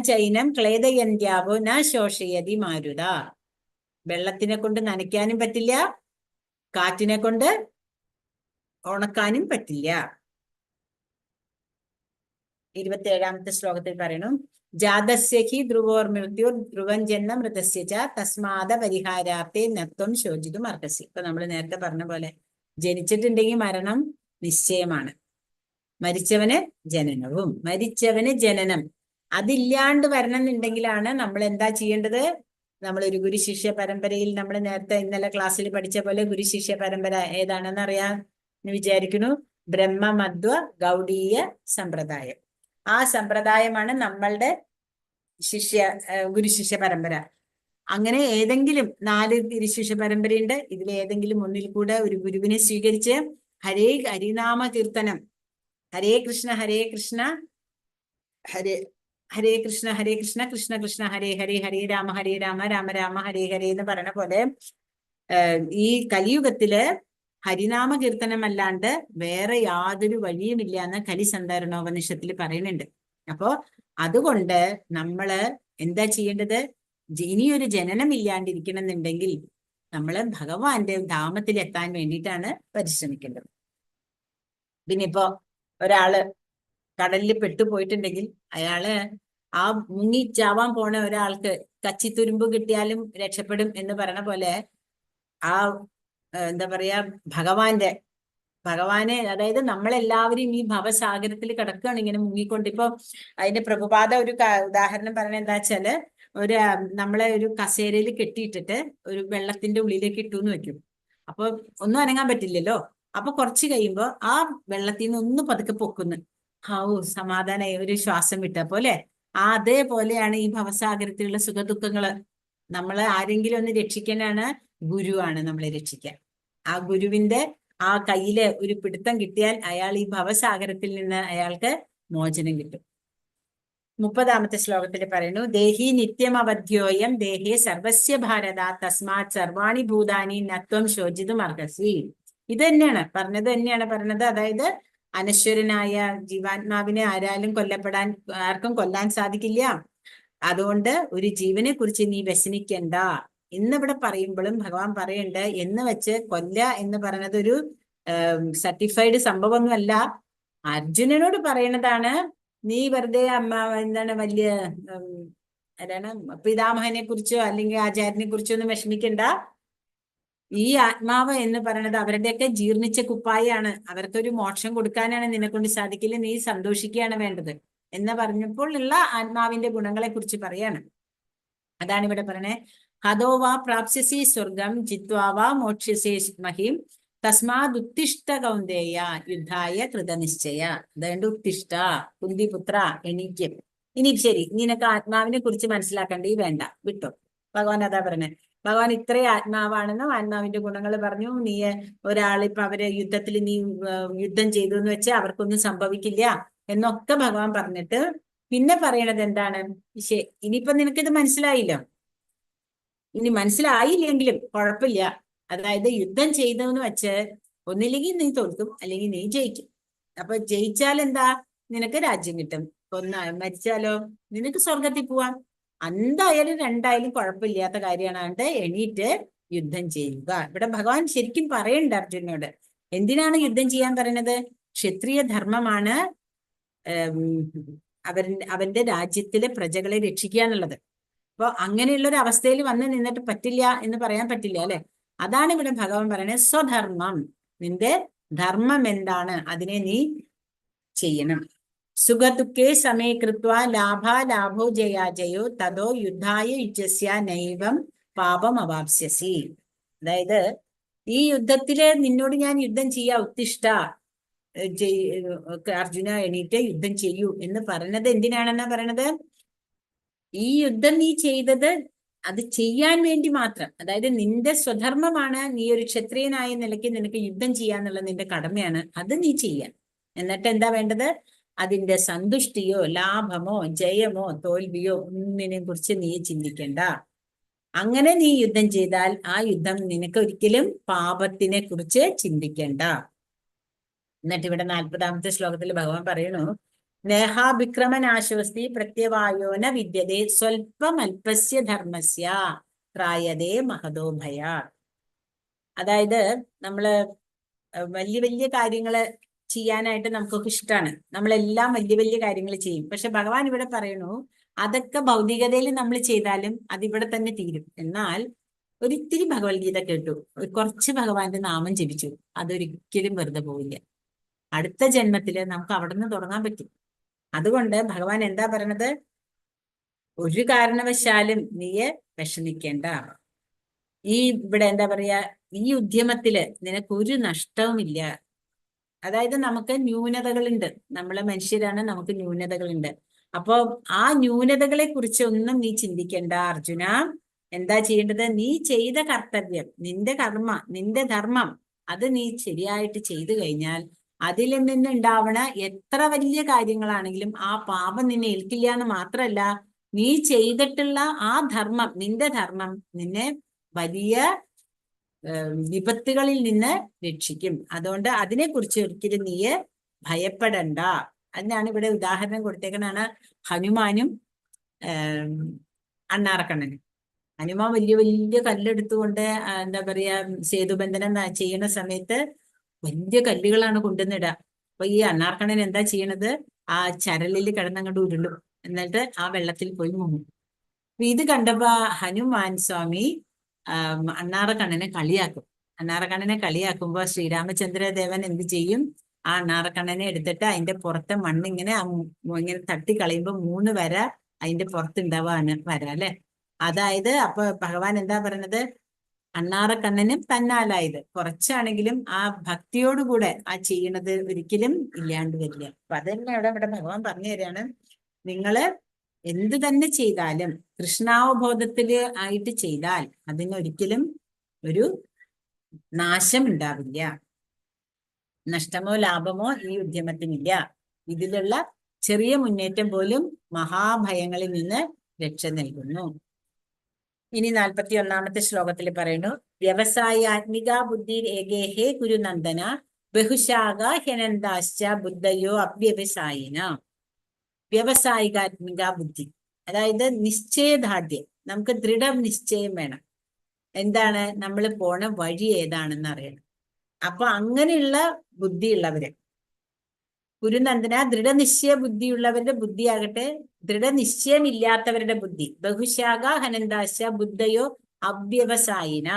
ചൈനം ക്ലേദയന്ത്യാവോ ന ശോഷയതി മാരുത, വെള്ളത്തിനെ കൊണ്ട് നനയ്ക്കാനും പറ്റില്ല, കാറ്റിനെ കൊണ്ട് ഉണക്കാനും പറ്റില്ല. 27ാമത്തെ ശ്ലോകത്തിൽ പറയണം, ജാതസ്യഹി ധ്രുവോർ മൃത്യുർ ധ്രുവം ജന്മ മൃതസ്യ ച തസ്മാദ പരിഹാരാർത്ഥേ നത്വം ശോചിതും അർഹസി. ഇപ്പൊ നമ്മൾ നേരത്തെ പറഞ്ഞ പോലെ ജനിച്ചിട്ടുണ്ടെങ്കിൽ മരണം നിശ്ചയമാണ്. മരിച്ചവന് ജനനവും, മരിച്ചവന് ജനനം അതില്ലാണ്ട് വരണം എന്നുണ്ടെങ്കിലാണ് നമ്മൾ എന്താ ചെയ്യേണ്ടത്? നമ്മളൊരു ഗുരു ശിഷ്യ പരമ്പരയിൽ നമ്മൾ നേരത്തെ ഇന്നലെ ക്ലാസ്സിൽ പഠിച്ച പോലെ ഗുരു ശിഷ്യ പരമ്പര ഏതാണെന്ന് അറിയാൻ വിചാരിക്കുന്നു. ബ്രഹ്മമധ്വ ഗൗഡീയ സമ്പ്രദായം. ആ സമ്പ്രദായമാണ് നമ്മളുടെ ഗുരു ശിഷ്യ പരമ്പര. അങ്ങനെ ഏതെങ്കിലും 4 ഗുരുശിഷ്യ പരമ്പരയുണ്ട്. ഇതിൽ ഏതെങ്കിലും ഒന്നിൽ കൂടെ ഒരു ഗുരുവിനെ സ്വീകരിച്ച് ഹരിനാമ കീർത്തനം ഹരേ കൃഷ്ണ ഹരേ കൃഷ്ണ ഹരേ ഹരേ കൃഷ്ണ ഹരേ കൃഷ്ണ കൃഷ്ണ കൃഷ്ണ ഹരേ ഹരേ ഹരേ രാമ രാമ രാമ ഹരേ ഹരേ എന്ന് പറയുന്ന പോലെ ഈ കലിയുഗത്തില് ഹരിനാമ കീർത്തനമല്ലാണ്ട് വേറെ യാതൊരു വഴിയുമില്ല എന്ന് കലിസന്ധാരണോപനിഷത്തിൽ പറയുന്നുണ്ട്. അപ്പോ അതുകൊണ്ട് നമ്മള് എന്താ ചെയ്യേണ്ടത്? ഇനിയൊരു ജനനം ഇല്ലാണ്ടിരിക്കണം എന്നുണ്ടെങ്കിൽ നമ്മള് ഭഗവാന്റെ ധാമത്തിൽ എത്താൻ വേണ്ടിയിട്ടാണ് പരിശ്രമിക്കേണ്ടത്. പിന്നെ ഇപ്പോ ഒരാള് കടലിൽ പെട്ടുപോയിട്ടുണ്ടെങ്കിൽ അയാള് ആ മുങ്ങി ചാവാൻ പോണ ഒരാൾക്ക് കച്ചിത്തുരുമ്പ് കിട്ടിയാലും രക്ഷപ്പെടും എന്ന് പറഞ്ഞ പോലെ ആ എന്താ പറയാ ഭഗവാനെ അതായത് നമ്മളെല്ലാവരും ഈ ഭവസാഗരത്തിൽ കിടക്കുകയാണ് ഇങ്ങനെ മുങ്ങിക്കൊണ്ട്. ഇപ്പൊ അതിന്റെ പ്രഭുപാദ ഒരു ഉദാഹരണം പറയുന്നത് എന്താ വെച്ചാല് നമ്മളെ ഒരു കസേരയിൽ കെട്ടിയിട്ടിട്ട് ഒരു വെള്ളത്തിന്റെ ഉള്ളിലേക്ക് ഇട്ടു എന്ന് വെക്കും. അപ്പൊ ഒന്നും അനങ്ങാൻ പറ്റില്ലല്ലോ. അപ്പൊ കുറച്ച് കഴിയുമ്പോ ആ വെള്ളത്തിൽ നിന്ന് ഒന്ന് പതുക്കെ പൊക്കുന്നു. സമാധാനായി, ഒരു ശ്വാസം വിട്ടപ്പോ അല്ലെ. അതേപോലെയാണ് ഈ ഭവസാഗരത്തിലുള്ള സുഖദുഃഖങ്ങള്. നമ്മളെ ആരെങ്കിലും ഒന്ന് രക്ഷിക്കാനാണ് ഗുരുവാണ് നമ്മളെ രക്ഷിക്കാൻ. ആ ഗുരുവിന്റെ ആ കയ്യില് ഒരു പിടുത്തം കിട്ടിയാൽ അയാൾ ഈ ഭവസാഗരത്തിൽ നിന്ന് അയാൾക്ക് മോചനം കിട്ടും. 30-ാമത്തെ ശ്ലോകത്തിൽ പറയുന്നു, ദേഹി നിത്യം അവധ്യോയം ദേഹേ സർവസ്യ ഭാരത തസ്മാത് സർവാണി ഭൂതാനി നത്വം ശോചിതും അർഹസി. ഇത് തന്നെയാണ് പറഞ്ഞത്. അതായത് അനശ്വരനായ ജീവാത്മാവിനെ ആർക്കും കൊല്ലാൻ സാധിക്കില്ല. അതുകൊണ്ട് ഒരു ജീവനെ കുറിച്ച് നീ വ്യസനിക്കണ്ട. ഇന്നിവിടെ പറയുമ്പോഴും ഭഗവാൻ പറയണ്ട് എന്ന് വെച്ച് കൊല്ല എന്ന് പറയുന്നത് ഒരു സർട്ടിഫൈഡ് സംഭവമൊന്നുമല്ല. അർജുനനോട് പറയണതാണ്, നീ വെറുതെ വലിയ പിതാമഹനെ കുറിച്ചോ അല്ലെങ്കിൽ ആചാര്യനെ കുറിച്ചോ ഒന്നും വിഷമിക്കണ്ട. ഈ ആത്മാവ് എന്ന് പറയുന്നത് അവരുടെയൊക്കെ ജീർണിച്ച കുപ്പായാണ്. അവർക്കൊരു മോക്ഷം കൊടുക്കാനാണ് നിന്നെക്കൊണ്ട് സാധിക്കില്ല. നീ സന്തോഷിക്കുകയാണ് വേണ്ടത് എന്ന് പറഞ്ഞപ്പോൾ ഉള്ള ആത്മാവിന്റെ ഗുണങ്ങളെ കുറിച്ച് പറയാണ്. അതാണ് ഇവിടെ പറയണേ. ഹതോവാ പ്രാപ്സ്യസി സ്വർഗം ജിത്വാവാ മോക്ഷ്യസേ മഹിം തസ്മാദുത്തിഷ്ഠ കൗന്ദേയ യുദ്ധായ കൃതനിശ്ചയ. അതുകൊണ്ട് ഉത്തിഷ്ഠ, കുന്തിപുത്ര എണീക്കും. ഇനി ശരി, നിനക്ക് ആത്മാവിനെ കുറിച്ച് മനസ്സിലാക്കണ്ടേ വേണ്ട, വിട്ടോ. ഭഗവാൻ അതാ പറഞ്ഞേ. ഭഗവാൻ ഇത്രയും ആത്മാവാണെന്നും ആത്മാവിന്റെ ഗുണങ്ങൾ പറഞ്ഞു. നീ ഒരാളിപ്പൊ അവരെ യുദ്ധത്തിൽ നീ യുദ്ധം ചെയ്തു എന്ന് വെച്ചാൽ അവർക്കൊന്നും സംഭവിക്കില്ല എന്നൊക്കെ ഭഗവാൻ പറഞ്ഞിട്ട് പിന്നെ പറയണത് എന്താണ്? ഇനിയിപ്പൊ നിനക്കിത് മനസ്സിലായില്ലോ. ഇനി മനസ്സിലായില്ലെങ്കിലും കുഴപ്പമില്ല. അതായത് യുദ്ധം ചെയ്തെന്ന് വെച്ച് ഒന്നില്ലെങ്കിൽ നീ തോൽക്കും, അല്ലെങ്കിൽ നീ ജയിക്കും. അപ്പൊ ജയിച്ചാൽ എന്താ? നിനക്ക് രാജ്യം കിട്ടും. മരിച്ചാലോ നിനക്ക് സ്വർഗത്തിൽ പോവാം. എന്തായാലും രണ്ടായാലും കുഴപ്പമില്ലാത്ത കാര്യമാണ്. എണീറ്റ് യുദ്ധം ചെയ്യുക. ഇവിടെ ഭഗവാൻ ശരിക്കും പറയണ്ട അർജുനോട്. എന്തിനാണ് യുദ്ധം ചെയ്യാൻ പറയുന്നത്? ക്ഷത്രിയ ധർമ്മമാണ് അവന്റെ രാജ്യത്തിലെ പ്രജകളെ രക്ഷിക്കുക എന്നുള്ളത്. അപ്പൊ അങ്ങനെയുള്ള ഒരു അവസ്ഥയിൽ വന്ന് നിന്നിട്ട് പറ്റില്ല എന്ന് പറയാൻ പറ്റില്ല അല്ലെ. അതാണ് ഇവിടെ ഭഗവാൻ പറയുന്നത്. സ്വധർമ്മം, നിന്റെ ധർമ്മം എന്താണ് അതിനെ നീ ചെയ്യണം. സുഖദുഃഖേ സമേ കൃത്വ ലാഭോ ജയാജയോ തതോ യുദ്ധായ യുജ്യസ്യ നൈവം പാപം അവാപ്സ്യസി. അതായത് ഈ യുദ്ധത്തില് നിന്നോട് ഞാൻ യുദ്ധം ചെയ്യാ, ഉത്തിഷ്ഠ അർജുന എണീറ്റ് യുദ്ധം ചെയ്യൂ എന്ന് പറയുന്നത് എന്തിനാണെന്നാ പറയണത്? ഈ യുദ്ധം നീ ചെയ്തത് അത് ചെയ്യാൻ വേണ്ടി മാത്രം. അതായത് നിന്റെ സ്വധർമ്മമാണ്. നീ ഒരു ക്ഷത്രിയനായ നിലയ്ക്ക് നിനക്ക് യുദ്ധം ചെയ്യാന്നുള്ളത് നിന്റെ കടമയാണ്. അത് നീ ചെയ്യാൻ. എന്നിട്ട് എന്താ വേണ്ടത്? അതിന്റെ സന്തുഷ്ടിയോ ലാഭമോ ജയമോ തോൽവിയോ ഒന്നിനെ കുറിച്ച് നീ ചിന്തിക്കണ്ട. അങ്ങനെ നീ യുദ്ധം ചെയ്താൽ ആ യുദ്ധം നിനക്ക് ഒരിക്കലും പാപത്തിനെ കുറിച്ച് ചിന്തിക്കണ്ട. എന്നിട്ട് ഇവിടെ 40-ാമത്തെ ശ്ലോകത്തിൽ ഭഗവാൻ പറയണു, നേഹാഭിക്രമനാശോസ്തി പ്രത്യവായോന വിദ്യതേ സ്വൽപമൽപസ്യ ധർമ്മസ്യ ത്രായതേ മഹതോ ഭയ. അതായത് നമ്മള് വലിയ വലിയ കാര്യങ്ങള് ചെയ്യാനായിട്ട് നമുക്കൊക്കെ ഇഷ്ടമാണ്. നമ്മളെല്ലാം വലിയ വലിയ കാര്യങ്ങൾ ചെയ്യും. പക്ഷെ ഭഗവാൻ ഇവിടെ പറയണു, അതൊക്കെ ഭൗതികതയിൽ നമ്മൾ ചെയ്താലും അതിവിടെ തന്നെ തീരും. എന്നാൽ ഒരിത്തിരി ഭഗവത്ഗീത കേട്ടു, കുറച്ച് ഭഗവാന്റെ നാമം ജപിച്ചു, അതൊരിക്കലും വെറുതെ പോവില്ല. അടുത്ത ജന്മത്തില് നമുക്ക് അവിടെ നിന്ന് തുടങ്ങാൻ പറ്റും. അതുകൊണ്ട് ഭഗവാൻ എന്താ പറയണത്? ഒരു കാരണവശാലും നീയെ വിഷമിക്കേണ്ട. ഇവിടെ എന്താ പറയാ, ഈ ഉദ്യമത്തില് നിനക്കൊരു നഷ്ടവുമില്ല. അതായത് നമുക്ക് ന്യൂനതകളുണ്ട്, നമ്മളെ മനുഷ്യരാണ്, നമുക്ക് ന്യൂനതകളുണ്ട്. അപ്പൊ ആ ന്യൂനതകളെ കുറിച്ച് ഒന്നും നീ ചിന്തിക്കണ്ട അർജുന. എന്താ ചെയ്യേണ്ടത്? നീ ചെയ്ത കർത്തവ്യം, നിന്റെ കർമ്മ, നിന്റെ ധർമ്മം, അത് നീ ശരിയായിട്ട് ചെയ്തു കഴിഞ്ഞാൽ അതിൽ നിന്നുണ്ടാവണ എത്ര വലിയ കാര്യങ്ങളാണെങ്കിലും ആ പാപം നിന്നെ ഏൽക്കില്ല എന്ന് മാത്രല്ല, നീ ചെയ്തിട്ടുള്ള ആ ധർമ്മം, നിന്റെ ധർമ്മം നിന്നെ വലിയ വിപത്തുകളിൽ നിന്ന് രക്ഷിക്കും. അതുകൊണ്ട് അതിനെക്കുറിച്ച് ഒരിക്കലും നീ ഭയപ്പെടണ്ട. അതിനാണ് ഇവിടെ ഉദാഹരണം കൊടുത്തേക്കുന്നതാണ് ഹനുമാനും അണ്ണാറക്കണ്ണനും. ഹനുമാൻ വലിയ വലിയ കല്ലെടുത്തുകൊണ്ട് എന്താ പറയാ സേതുബന്ധനം ചെയ്യുന്ന സമയത്ത് വലിയ കല്ലുകളാണ് കൊണ്ടുവന്നിടുക. അപ്പൊ ഈ അണ്ണാർക്കണ്ണൻ എന്താ ചെയ്യണത്? ആ ചരലിൽ കിടന്നങ്ങോട്ട് ഉരുളും, എന്നിട്ട് ആ വെള്ളത്തിൽ പോയി മുങ്ങും. അപ്പൊ ഇത് കണ്ടപ്പോ ഹനുമാൻ സ്വാമി അണ്ണാറക്കണ്ണനെ കളിയാക്കും. അണ്ണാറക്കണ്ണനെ കളിയാക്കുമ്പോ ശ്രീരാമചന്ദ്രദേവൻ എന്ത് ചെയ്യും? ആ അണ്ണാറക്കണ്ണനെ എടുത്തിട്ട് അതിന്റെ പുറത്തെ മണ്ണിങ്ങനെ ഇങ്ങനെ തട്ടി കളയുമ്പോ 3 വര അതിന്റെ പുറത്തുണ്ടാവാണ് വര, അല്ലെ? അതായത് അപ്പൊ ഭഗവാൻ എന്താ പറയണത്? അണ്ണാറക്കണ്ണനും തന്നാലായത് കുറച്ചാണെങ്കിലും ആ ഭക്തിയോടുകൂടെ ആ ചെയ്യണത് ഒരിക്കലും ഇല്ലാണ്ട് വരില്ല. അപ്പൊ അതന്നെ ഇവിടെ ഭഗവാൻ പറഞ്ഞു തരികയാണ്, നിങ്ങള് എന്ത് തന്നെ ചെയ്താലും കൃഷ്ണാവബോധത്തില് ആയിട്ട് ചെയ്താൽ അതിനൊരിക്കലും ഒരു നാശം ഉണ്ടാവില്ല. നഷ്ടമോ ലാഭമോ ഈ ഉദ്യമത്തിനില്ല. ഇതിലുള്ള ചെറിയ മുന്നേറ്റം പോലും മഹാഭയങ്ങളിൽ നിന്ന് രക്ഷ നൽകുന്നു. ഇനി 41-ാമത്തെ ശ്ലോകത്തിൽ പറയുന്നു, വ്യവസായാത്മിക ബുദ്ധി ഏകേഹേ ഗുരുനന്ദന ബഹുശാഖ ഹ്യനന്താശ്ച ബുദ്ധയോ അവ്യവസായിന. വ്യവസായികാത്മിക ബുദ്ധി, അതായത് നിശ്ചയദാർഢ്യം. നമുക്ക് ദൃഢനിശ്ചയം വേണം. എന്താണ്? നമ്മൾ പോണ വഴി ഏതാണെന്ന് അറിയണം. അപ്പൊ അങ്ങനെയുള്ള ബുദ്ധിയുള്ളവര്, ഗുരുനന്ദന ദൃഢനിശ്ചയ ബുദ്ധിയുള്ളവരുടെ ബുദ്ധിയാകട്ടെ ദൃഢനിശ്ചയമില്ലാത്തവരുടെ ബുദ്ധി. ബഹുശാഖ ഹനന്താശ ബുദ്ധയോ അവ്യവസായിന.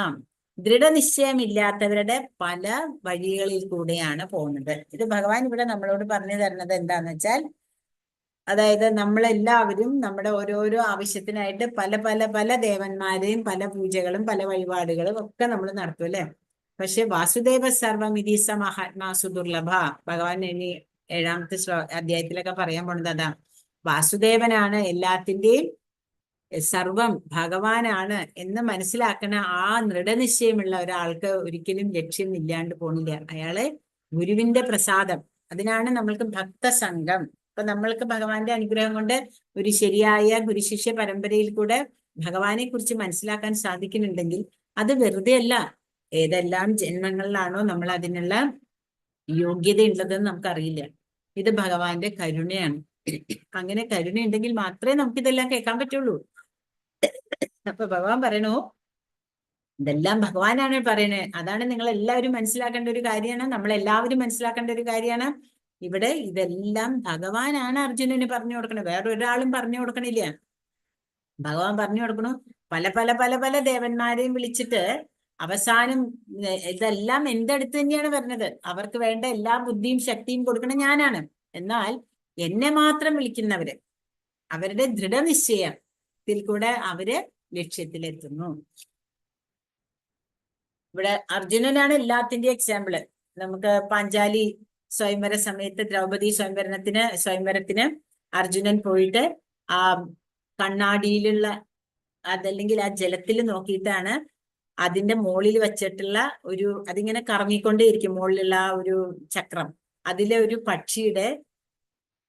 ദൃഢനിശ്ചയമില്ലാത്തവരുടെ പല വഴികളിൽ കൂടെയാണ് പോകുന്നത്. ഇത് ഭഗവാൻ ഇവിടെ നമ്മളോട് പറഞ്ഞു തരുന്നത് എന്താന്ന് വെച്ചാൽ, അതായത് നമ്മളെല്ലാവരും നമ്മുടെ ഓരോരോ ആവശ്യത്തിനായിട്ട് പല പല പല ദേവന്മാരെയും പല പൂജകളും പല വഴിപാടുകളും ഒക്കെ നമ്മൾ നടത്തും, അല്ലെ? പക്ഷെ വാസുദേവ സർവമിതി സ മഹാത്മാസു ദുർലഭ. ഭഗവാൻ ഇനി 7-ാമത്തെ അധ്യായത്തിലൊക്കെ പറയാൻ പോണത് അതാ. വാസുദേവനാണ് എല്ലാത്തിൻ്റെയും സർവം, ഭഗവാനാണ് എന്ന് മനസ്സിലാക്കണ ആ ദൃഢനിശ്ചയമുള്ള ഒരാൾക്ക് ഒരിക്കലും ലക്ഷ്യം ഇല്ലാണ്ട് പോണില്ല. അയാള് ഗുരുവിന്റെ പ്രസാദം, അതിനാണ് നമ്മൾക്ക് ഭക്തസംഘം. അപ്പൊ നമ്മൾക്ക് ഭഗവാന്റെ അനുഗ്രഹം കൊണ്ട് ഒരു ശരിയായ ഗുരുശിഷ്യ പരമ്പരയിൽ കൂടെ ഭഗവാനെ കുറിച്ച് മനസ്സിലാക്കാൻ സാധിക്കുന്നുണ്ടെങ്കിൽ അത് വെറുതെ അല്ല. ഏതെല്ലാം ജന്മങ്ങളിലാണോ നമ്മൾ അതിനുള്ള യോഗ്യത ഉള്ളതെന്ന് നമുക്കറിയില്ല. ഇത് ഭഗവാന്റെ കരുണയാണ്. അങ്ങനെ കരുണ ഉണ്ടെങ്കിൽ മാത്രമേ നമുക്കിതെല്ലാം കേൾക്കാൻ പറ്റുള്ളൂ. അപ്പൊ ഭഗവാൻ പറയണു, ഇതെല്ലാം ഭഗവാനാണ് പറയണേ. അതാണ് നിങ്ങൾ എല്ലാവരും മനസ്സിലാക്കേണ്ട ഒരു കാര്യമാണ്, നമ്മളെല്ലാവരും മനസ്സിലാക്കേണ്ട ഒരു കാര്യമാണ്. ഇവിടെ ഇതെല്ലാം ഭഗവാനാണ് അർജുനന് പറഞ്ഞു കൊടുക്കണത്, വേറൊരാളും പറഞ്ഞു കൊടുക്കണില്ല. ഭഗവാൻ പറഞ്ഞു കൊടുക്കണു. പല പല പല പല ദേവന്മാരെയും വിളിച്ചിട്ട് അവസാനം ഇതെല്ലാം എന്റെ അടുത്ത് തന്നെയാണ് വരുന്നത്. അവർക്ക് വേണ്ട എല്ലാ ബുദ്ധിയും ശക്തിയും കൊടുക്കണ ഞാനാണ്. എന്നാൽ എന്നെ മാത്രം വിളിക്കുന്നവര്, അവരുടെ ദൃഢനിശ്ചയത്തിൽ കൂടെ അവര് ലക്ഷ്യത്തിലെത്തുന്നു. ഇവിടെ അർജുനനാണ് എല്ലാത്തിന്റെയും എക്സാമ്പിള്. നമുക്ക് പാഞ്ചാലി സ്വയംവര സമയത്ത് ദ്രൗപദി സ്വയംവരത്തിന് അർജുനൻ പോയിട്ട് ആ കണ്ണാടിയിലുള്ള അതല്ലെങ്കിൽ ആ ജലത്തിൽ നോക്കിയിട്ടാണ് അതിന്റെ മുകളിൽ വെച്ചിട്ടുള്ള ഒരു, അതിങ്ങനെ കറങ്ങിക്കൊണ്ടേയിരിക്കും മുകളിലുള്ള ആ ഒരു ചക്രം, അതിലെ ഒരു പക്ഷിയുടെ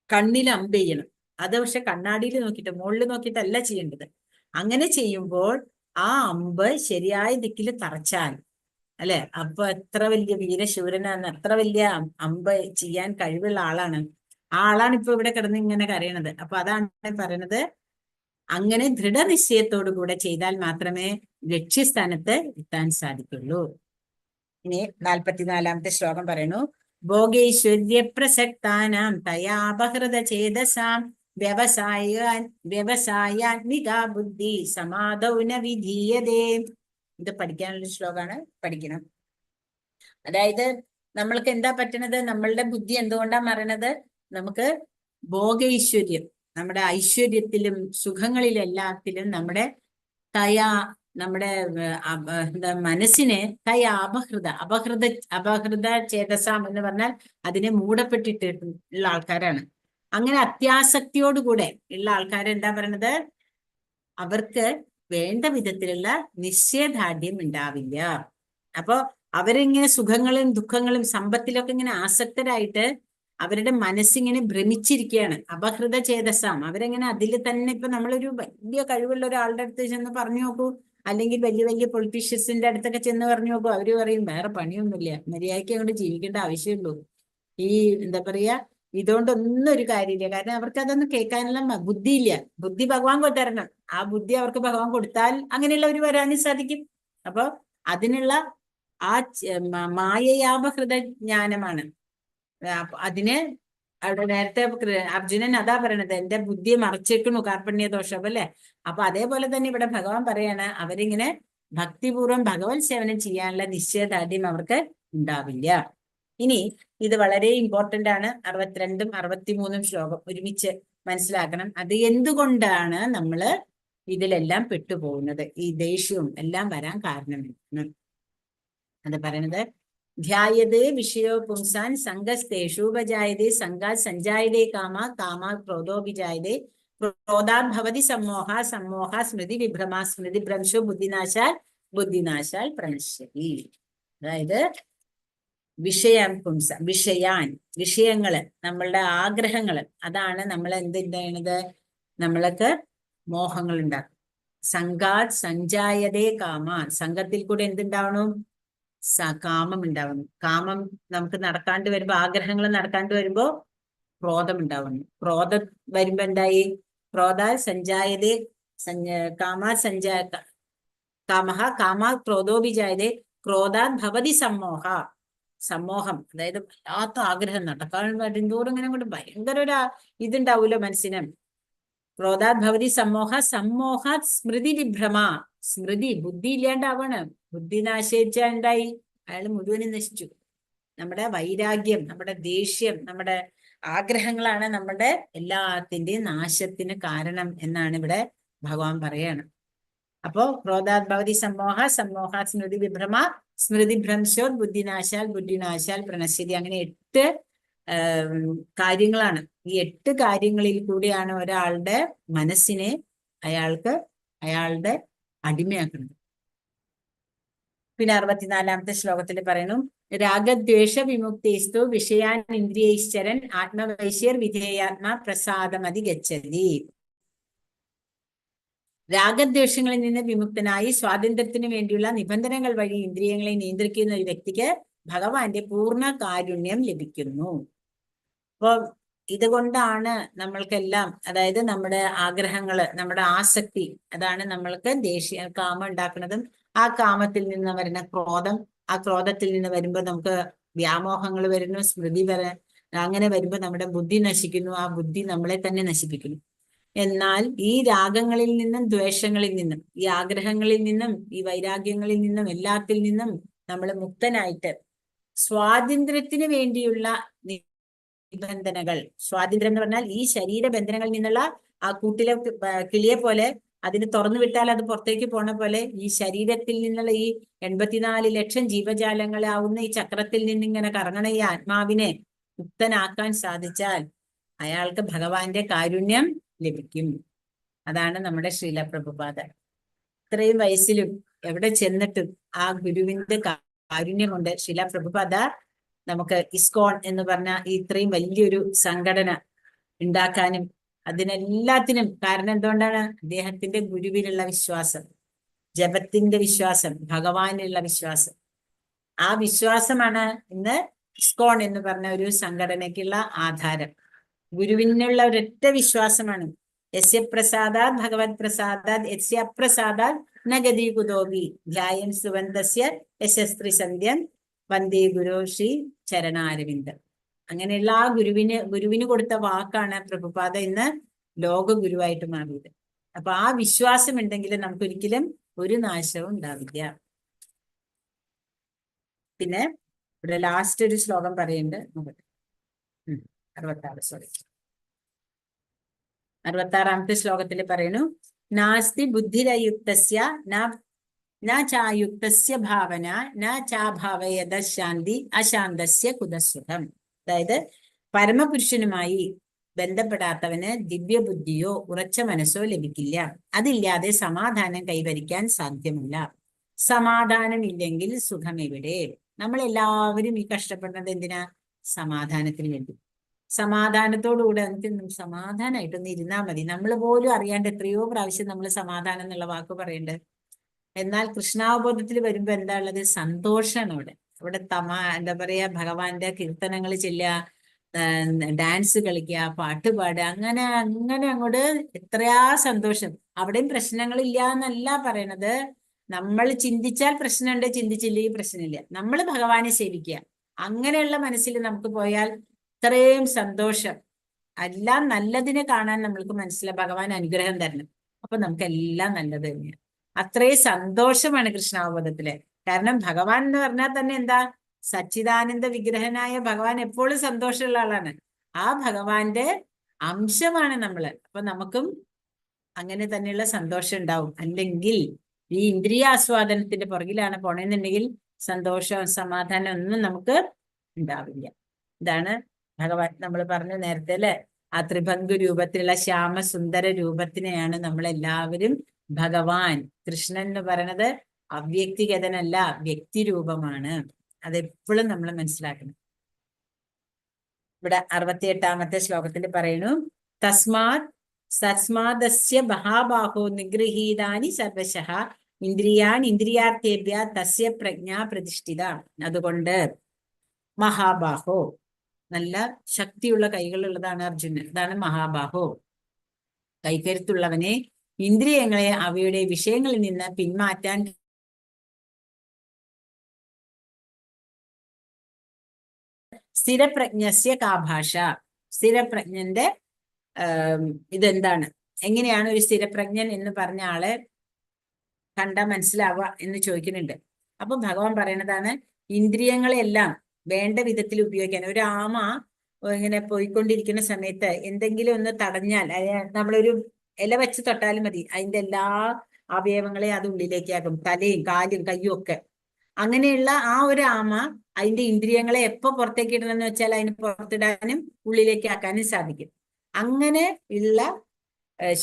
കണ്ണിൽ അമ്പ് ചെയ്യണം. അത് പക്ഷെ കണ്ണാടിയിൽ നോക്കിയിട്ട് മുകളിൽ നോക്കിയിട്ടല്ല ചെയ്യേണ്ടത്. അങ്ങനെ ചെയ്യുമ്പോൾ ആ അമ്പ് ശരിയായ ദിക്കിൽ തറച്ചാൽ, അല്ലെ, അപ്പൊ എത്ര വലിയ വീരശൂരനാണ്, എത്ര വലിയ അമ്പ് ചെയ്യാൻ കഴിവുള്ള ആളാണ്. ആ ആളാണ് ഇപ്പൊ ഇവിടെ കിടന്ന് ഇങ്ങനെ കരയണത്. അപ്പൊ അതാണ് പറയണത്, അങ്ങനെ ദൃഢനിശ്ചയത്തോടു കൂടെ ചെയ്താൽ മാത്രമേ ലക്ഷ്യസ്ഥാനത്ത് എത്താൻ സാധിക്കുള്ളൂ. ഇനി 44-ാമത്തെ ശ്ലോകം പറയുന്നു, ഭോഗൈശ്വര്യ പ്രസക്താനാം തയാപഹൃത ചേതസാം വ്യവസായാത്മിക ബുദ്ധി സമാധൗ ന വിധീയതേ. ഇത് പഠിക്കാനുള്ള ശ്ലോകമാണ്, പഠിക്കണം. അതായത് നമ്മൾക്ക് എന്താ പറ്റണത്? നമ്മളുടെ ബുദ്ധി എന്തുകൊണ്ടാ മറണത്? നമുക്ക് ഭോഗൈശ്വര്യം, നമ്മുടെ ഐശ്വര്യത്തിലും സുഖങ്ങളിലെല്ലാത്തിലും നമ്മുടെ മനസ്സിനെ അപഹൃത ചേതസാം എന്ന് പറഞ്ഞാൽ അതിനെ മൂടപ്പെട്ടിട്ടുള്ള ആൾക്കാരാണ്. അങ്ങനെ അത്യാസക്തിയോടുകൂടെ ഉള്ള ആൾക്കാരെന്താ പറയണത്? അവർക്ക് വേണ്ട വിധത്തിലുള്ള നിശ്ചയദാർഢ്യം ഉണ്ടാവില്ല. അപ്പോ അവരിങ്ങനെ സുഖങ്ങളും ദുഃഖങ്ങളും സമ്പത്തിലൊക്കെ ഇങ്ങനെ ആസക്തരായിട്ട് അവരുടെ മനസ്സിങ്ങനെ ഭ്രമിച്ചിരിക്കുകയാണ്. അപഹൃത ചേതസാം, അവരെങ്ങനെ അതിൽ തന്നെ. ഇപ്പൊ നമ്മളൊരു വലിയ കഴിവുള്ള ഒരാളുടെ അടുത്ത് ചെന്ന് പറഞ്ഞു നോക്കൂ, അല്ലെങ്കിൽ വലിയ വലിയ പൊളിറ്റീഷ്യൻസിന്റെ അടുത്തൊക്കെ ചെന്ന് പറഞ്ഞു നോക്കൂ, അവര് പറയും വേറെ പണിയൊന്നുമില്ല, മര്യാദയ്ക്ക് അങ്ങോട്ട് ജീവിക്കേണ്ട ആവശ്യമുള്ളൂ, ഈ എന്താ പറയാ ഇതുകൊണ്ടൊന്നും ഒരു കാര്യമില്ല. കാരണം അവർക്ക് അതൊന്നും കേൾക്കാനുള്ള ബുദ്ധിയില്ല. ബുദ്ധി ഭഗവാൻ കൊണ്ടുവരണം. ആ ബുദ്ധി അവർക്ക് ഭഗവാൻ കൊടുത്താൽ അങ്ങനെയുള്ളവർ വരാനും സാധിക്കും. അപ്പൊ അതിനുള്ള ആ മായയാപഹൃത ജ്ഞാനമാണ്. അതിന് അവിടെ നേരത്തെ അർജുനൻ അതാ പറയണത്, എന്റെ ബുദ്ധിയെ മറച്ചേക്കണു കാർപ്പണ്യ ദോഷം അല്ലേ. അപ്പൊ അതേപോലെ തന്നെ ഇവിടെ ഭഗവാൻ പറയാണ്, അവരിങ്ങനെ ഭക്തിപൂർവ്വം ഭഗവത് സേവനം ചെയ്യാനുള്ള നിശ്ചയദാർഢ്യം അവർക്ക് ഉണ്ടാവില്ല. ഇനി ഇത് വളരെ ഇമ്പോർട്ടന്റ് ആണ്. 62ഉം 63ഉം ശ്ലോകം ഒരുമിച്ച് മനസ്സിലാക്കണം. അത് എന്തുകൊണ്ടാണ് നമ്മള് ഇതിലെല്ലാം പെട്ടുപോകുന്നത്, ഈ ദേഷ്യവും എല്ലാം വരാൻ കാരണം. അത് പറയണത്, ധ്യായതേ വിഷയോ പുംസാൻ സംഗസ്തേഷൂപജായതേ സംഗാത് സഞ്ജായതേ കാമ കാമാ ക്രോധോഭിജായതേ ക്രോധാത് ഭവതി സമ്മോഹ സമ്മോഹ സ്മൃതി വിഭ്രമ സ്മൃതി ഭ്രംശോ ബുദ്ധിനാശാൽ ബുദ്ധിനാശാൽ പ്രണശ്യതി. അതായത് വിഷയങ്ങള്, നമ്മളുടെ ആഗ്രഹങ്ങള്, അതാണ് നമ്മൾ എന്തുണ്ടായത്, നമ്മൾക്ക് മോഹങ്ങൾ ഉണ്ടാക്കും. സംഗാത് സഞ്ജായതേ കാമ, സംഘത്തിൽ കൂടെ എന്തുണ്ടാവണം, കാമം ഉണ്ടാവണം. കാമം നമുക്ക് നടക്കാണ്ട് വരുമ്പോ, ആഗ്രഹങ്ങൾ നടക്കാണ്ട് വരുമ്പോ ക്രോധം ഉണ്ടാവണം. ക്രോധം വരുമ്പോ എന്തായി, ക്രോധ സഞ്ജായതേ കാമഹ കാമാ ക്രോധോഭിജായതേ ക്രോധാത് ഭവതി സമ്മോഹ. സമ്മോഹം അതായത് വല്ലാത്ത ആഗ്രഹം, നടക്കാൻ വരുന്തോറും ഇങ്ങനെ കൊണ്ട് ഭയങ്കര ഒരു ഇതുണ്ടാവൂലോ മനസ്സിന്. ക്രോധാത് ഭവതി സമ്മോഹ സമ്മോഹാത് സ്മൃതി വിഭ്രമ, സ്മൃതി ബുദ്ധി ഇല്ലാണ്ടാവാണ്. ബുദ്ധി നാശിച്ചാൽ എന്തായി, അയാൾ മുഴുവനും നശിച്ചു. നമ്മുടെ വൈരാഗ്യം, നമ്മുടെ ദേഷ്യം, നമ്മുടെ ആഗ്രഹങ്ങളാണ് നമ്മുടെ എല്ലാത്തിന്റെയും നാശത്തിന് കാരണം എന്നാണ് ഇവിടെ ഭഗവാൻ പറയാണ്. അപ്പോ ക്രോധാത് ഭവതി സമ്മോഹ സമ്മോഹാത് സ്മൃതി വിഭ്രമ സ്മൃതി ഭ്രംശോ ബുദ്ധിനാശാൽ ബുദ്ധിനാശാൽ പ്രണശ്യതി. അങ്ങനെ 8 കാര്യങ്ങളാണ്. ഈ 8 കാര്യങ്ങളിൽ കൂടിയാണ് ഒരാളുടെ മനസ്സിനെ അയാളുടെ അടിമയാക്കുന്നത്. പിന്നെ 64ാമത്തെ ശ്ലോകത്തിൽ പറയുന്നു, രാഗദ്വേഷ വിമുക്തേസ്തു വിഷയാൻ ഇന്ദ്രിയൈശ്ചരൻ ആത്മവൈശ്യർ വിധേയാത്മാ പ്രസാദമതി ഗച്ഛതി. രാഗദ്വേഷങ്ങളിൽ നിന്ന് വിമുക്തനായി സ്വാതന്ത്ര്യത്തിന് വേണ്ടിയുള്ള നിബന്ധനകൾ വഴി ഇന്ദ്രിയങ്ങളെ നിയന്ത്രിക്കുന്ന ഒരു വ്യക്തിക്ക് ഭഗവാന്റെ പൂർണ്ണ കാരുണ്യം ലഭിക്കുന്നു. അപ്പൊ ഇതുകൊണ്ടാണ് നമ്മൾക്കെല്ലാം, അതായത് നമ്മുടെ ആഗ്രഹങ്ങള്, നമ്മുടെ ആസക്തി, അതാണ് നമ്മൾക്ക് കാമം ഉണ്ടാക്കുന്നതും. ആ കാമത്തിൽ നിന്ന് വരുന്ന ക്രോധം, ആ ക്രോധത്തിൽ നിന്ന് വരുമ്പോൾ നമുക്ക് വ്യാമോഹങ്ങൾ വരുന്നു, സ്മൃതി അങ്ങനെ വരുമ്പോൾ നമ്മുടെ ബുദ്ധി നശിക്കുന്നു. ആ ബുദ്ധി നമ്മളെ തന്നെ നശിപ്പിക്കുന്നു. എന്നാൽ ഈ രാഗങ്ങളിൽ നിന്നും ദ്വേഷങ്ങളിൽ നിന്നും ഈ ആഗ്രഹങ്ങളിൽ നിന്നും ഈ വൈരാഗ്യങ്ങളിൽ നിന്നും എല്ലാത്തിൽ നിന്നും നമ്മൾ മുക്തനായിട്ട് സ്വാതന്ത്ര്യത്തിന് വേണ്ടിയുള്ള നിബന്ധനകൾ, സ്വാതന്ത്ര്യം എന്ന് പറഞ്ഞാൽ ഈ ശരീരബന്ധനങ്ങളിൽ നിന്നുള്ള ആ കൂട്ടിലെ കിളിയെ പോലെ അതിന് തുറന്നു വിട്ടാൽ അത് പുറത്തേക്ക് പോണ പോലെ ഈ ശരീരത്തിൽ നിന്നുള്ള ഈ 84 ലക്ഷം ജീവജാലങ്ങളാവുന്ന ഈ ചക്രത്തിൽ നിന്നിങ്ങനെ കറങ്ങണ ഈ ആത്മാവിനെ മുക്തനാക്കാൻ സാധിച്ചാൽ അയാൾക്ക് ഭഗവാന്റെ കാരുണ്യം ലഭിക്കും. അതാണ് നമ്മുടെ ശ്രീല പ്രഭുപാദ ഇത്രയും വയസ്സിലും എവിടെ ചെന്നിട്ടും ആ ഗുരുവിന്റെ കാരുണ്യം കൊണ്ട് ശ്രീല പ്രഭുപാദ നമുക്ക് ഇസ്കോൺ എന്ന് പറഞ്ഞ ഈ ഇത്രയും വലിയൊരു സംഘടന ഉണ്ടാക്കാനും അതിനെല്ലാത്തിനും കാരണം എന്തുകൊണ്ടാണ്, അദ്ദേഹത്തിന്റെ ഗുരുവിലുള്ള വിശ്വാസം, ജപത്തിന്റെ വിശ്വാസം, ഭഗവാനുള്ള വിശ്വാസം. ആ വിശ്വാസമാണ് ഇന്ന് ഇസ്കോൺ എന്ന് പറഞ്ഞ ഒരു സംഘടനയ്ക്കുള്ള ആധാരം. ഗുരുവിനുള്ള ഒരൊറ്റ വിശ്വാസമാണ്. യസ്യ പ്രസാദാത് ഭഗവത് പ്രസാദാത് യസ്യ അപ്രസാദാത് ന ഗതി കുതോപി ധ്യായൻ സുവന്തസ്യ യശസ്ത്രി സന്ധ്യൻ വന്ദേ ഗുരു ശ്രീ ചരണാരവിന്ദം. അങ്ങനെയുള്ള ആ ഗുരുവിന് കൊടുത്ത വാക്കാണ് പ്രഭുപാദ ഇന്ന് ലോക ഗുരുവായിട്ട് മാറിയത്. അപ്പൊ ആ വിശ്വാസം ഉണ്ടെങ്കിൽ നമുക്കൊരിക്കലും ഒരു നാശവും ഉണ്ടാവില്ല. പിന്നെ ഇവിടെ ലാസ്റ്റ് ഒരു ശ്ലോകം പറയുന്നുണ്ട്, 66ാമത്തെ ശ്ലോകത്തിൽ പറയുന്നു, നാസ്തി ബുദ്ധിരയുക്തസ്യ ന ചായുക്തസ്യ ഭാവന ന ചാഭാവയത ശാന്തി അശാന്തസ്യ കുതസുഖം. അതായത് പരമപുരുഷനുമായി ബന്ധപ്പെടാത്തവന് ദിവ്യബുദ്ധിയോ ഉറച്ച മനസ്സോ ലഭിക്കില്ല. അതില്ലാതെ സമാധാനം കൈവരിക്കാൻ സാധ്യമല്ല. സമാധാനമില്ലെങ്കിൽ സുഖം എവിടെ? നമ്മൾ എല്ലാവരും ഈ കഷ്ടപ്പെടുന്നത് എന്തിനാ? സമാധാനത്തിന് വേണ്ടി. സമാധാനത്തോടുകൂടെ നമുക്ക് സമാധാനമായിട്ടൊന്ന് ഇരുന്നാൽ മതി. നമ്മൾ പോലും അറിയാണ്ട് എത്രയോ പ്രാവശ്യം നമ്മൾ സമാധാനം എന്നുള്ള വാക്ക് പറയുന്നുണ്ട്. എന്നാൽ കൃഷ്ണാവബോധത്തിൽ വരുമ്പോ എന്താ ഉള്ളത്? സന്തോഷമാണ് അവിടെ. അവിടെ എന്താ പറയാ, ഭഗവാന്റെ കീർത്തനങ്ങൾ ചെല്ലുക, ഡാൻസ് കളിക്കുക, പാട്ട് പാടുക, അങ്ങനെ അങ്ങനെ അങ്ങോട്ട് എത്രയാ സന്തോഷം. അവിടെയും പ്രശ്നങ്ങളില്ല എന്നല്ല പറയണത്. നമ്മൾ ചിന്തിച്ചാൽ പ്രശ്നമുണ്ട്, ചിന്തിച്ചില്ലെങ്കിൽ പ്രശ്നമില്ല. നമ്മൾ ഭഗവാനെ സേവിക്കുക, അങ്ങനെയുള്ള മനസ്സിൽ നമുക്ക് പോയാൽ ഇത്രയും സന്തോഷം. എല്ലാം നല്ലതിനെ കാണാൻ നമ്മൾക്ക് മനസ്സിലാവും. ഭഗവാൻ അനുഗ്രഹം തരണം. അപ്പൊ നമുക്ക് എല്ലാം നല്ലത് തന്നെയാണ്. അത്രയും സന്തോഷമാണ് കൃഷ്ണാവബോധത്തില്. കാരണം ഭഗവാൻ എന്ന് പറഞ്ഞാൽ തന്നെ എന്താ? സച്ചിദാനന്ദ വിഗ്രഹനായ ഭഗവാൻ എപ്പോഴും സന്തോഷമുള്ള ആളാണ്. ആ ഭഗവാന്റെ അംശമാണ് നമ്മള്. അപ്പൊ നമുക്കും അങ്ങനെ തന്നെയുള്ള സന്തോഷം ഉണ്ടാവും. അല്ലെങ്കിൽ ഈ ഇന്ദ്രിയാസ്വാദനത്തിന്റെ പുറകിലാണ് പോണെന്നുണ്ടെങ്കിൽ സന്തോഷം, സമാധാനം ഒന്നും നമുക്ക് ഉണ്ടാവില്ല. ഇതാണ് ഭഗവാൻ നമ്മൾ പറഞ്ഞു നേരത്തെ അല്ലെ, ആ ത്രിഭംഗു രൂപത്തിലുള്ള ശ്യാമസുന്ദര രൂപത്തിനെയാണ് നമ്മളെല്ലാവരും ഭഗവാൻ. കൃഷ്ണൻ എന്ന് പറയുന്നത് അവ്യക്തിഗതനല്ല, വ്യക്തിരൂപമാണ്. അതെപ്പോഴും നമ്മൾ മനസ്സിലാക്കണം. ഇവിടെ 68ാമത്തെ ശ്ലോകത്തിൽ പറയുന്നു, തസ്മാദസ്യ മഹാബാഹോ നിഗൃഹീതാനി സർവശഃ ഇന്ദ്രിയാൻ ഇന്ദ്രിയാർത്ഥേഭ്യ തസ്യ പ്രജ്ഞാ പ്രതിഷ്ഠിത. അതുകൊണ്ട് മഹാബാഹോ, നല്ല ശക്തിയുള്ള കൈകളുള്ളതാണ് അർജുനൻ. അതാണ് മഹാബാഹോ. കൈക്കരുത്തുള്ളവനെ, ഇന്ദ്രിയങ്ങളെ അവയുടെ വിഷയങ്ങളിൽ നിന്ന് പിന്മാറ്റാൻ സ്ഥിരപ്രജ്ഞസ്യ കാ ഭാഷ. സ്ഥിരപ്രജ്ഞന്റെ ഇതെന്താണ്? എങ്ങനെയാണ് ഒരു സ്ഥിരപ്രജ്ഞൻ എന്ന് പറഞ്ഞ ആളെ കണ്ടാൽ മനസ്സിലാവുക എന്ന് ചോദിക്കുന്നുണ്ട്. അപ്പൊ ഭഗവാൻ പറയണതാണ്, ഇന്ദ്രിയങ്ങളെല്ലാം വേണ്ട വിധത്തിൽ ഉപയോഗിക്കാൻ. ഒരു ആമ ഇങ്ങനെ പോയിക്കൊണ്ടിരിക്കുന്ന സമയത്ത് എന്തെങ്കിലും ഒന്ന് തടഞ്ഞാൽ, നമ്മളൊരു ഇല വെച്ച് തൊട്ടാലും മതി, അതിന്റെ എല്ലാ അവയവങ്ങളെയും അത് ഉള്ളിലേക്കാക്കും, തലയും കാലും കയ്യും ഒക്കെ. അങ്ങനെയുള്ള ആ ഒരു ആമ അതിന്റെ ഇന്ദ്രിയങ്ങളെ എപ്പോ പുറത്തേക്ക് ഇടണമെന്ന് വെച്ചാൽ അതിന് പുറത്തിടാനും ഉള്ളിലേക്ക് ആക്കാനും സാധിക്കും. അങ്ങനെ ഉള്ള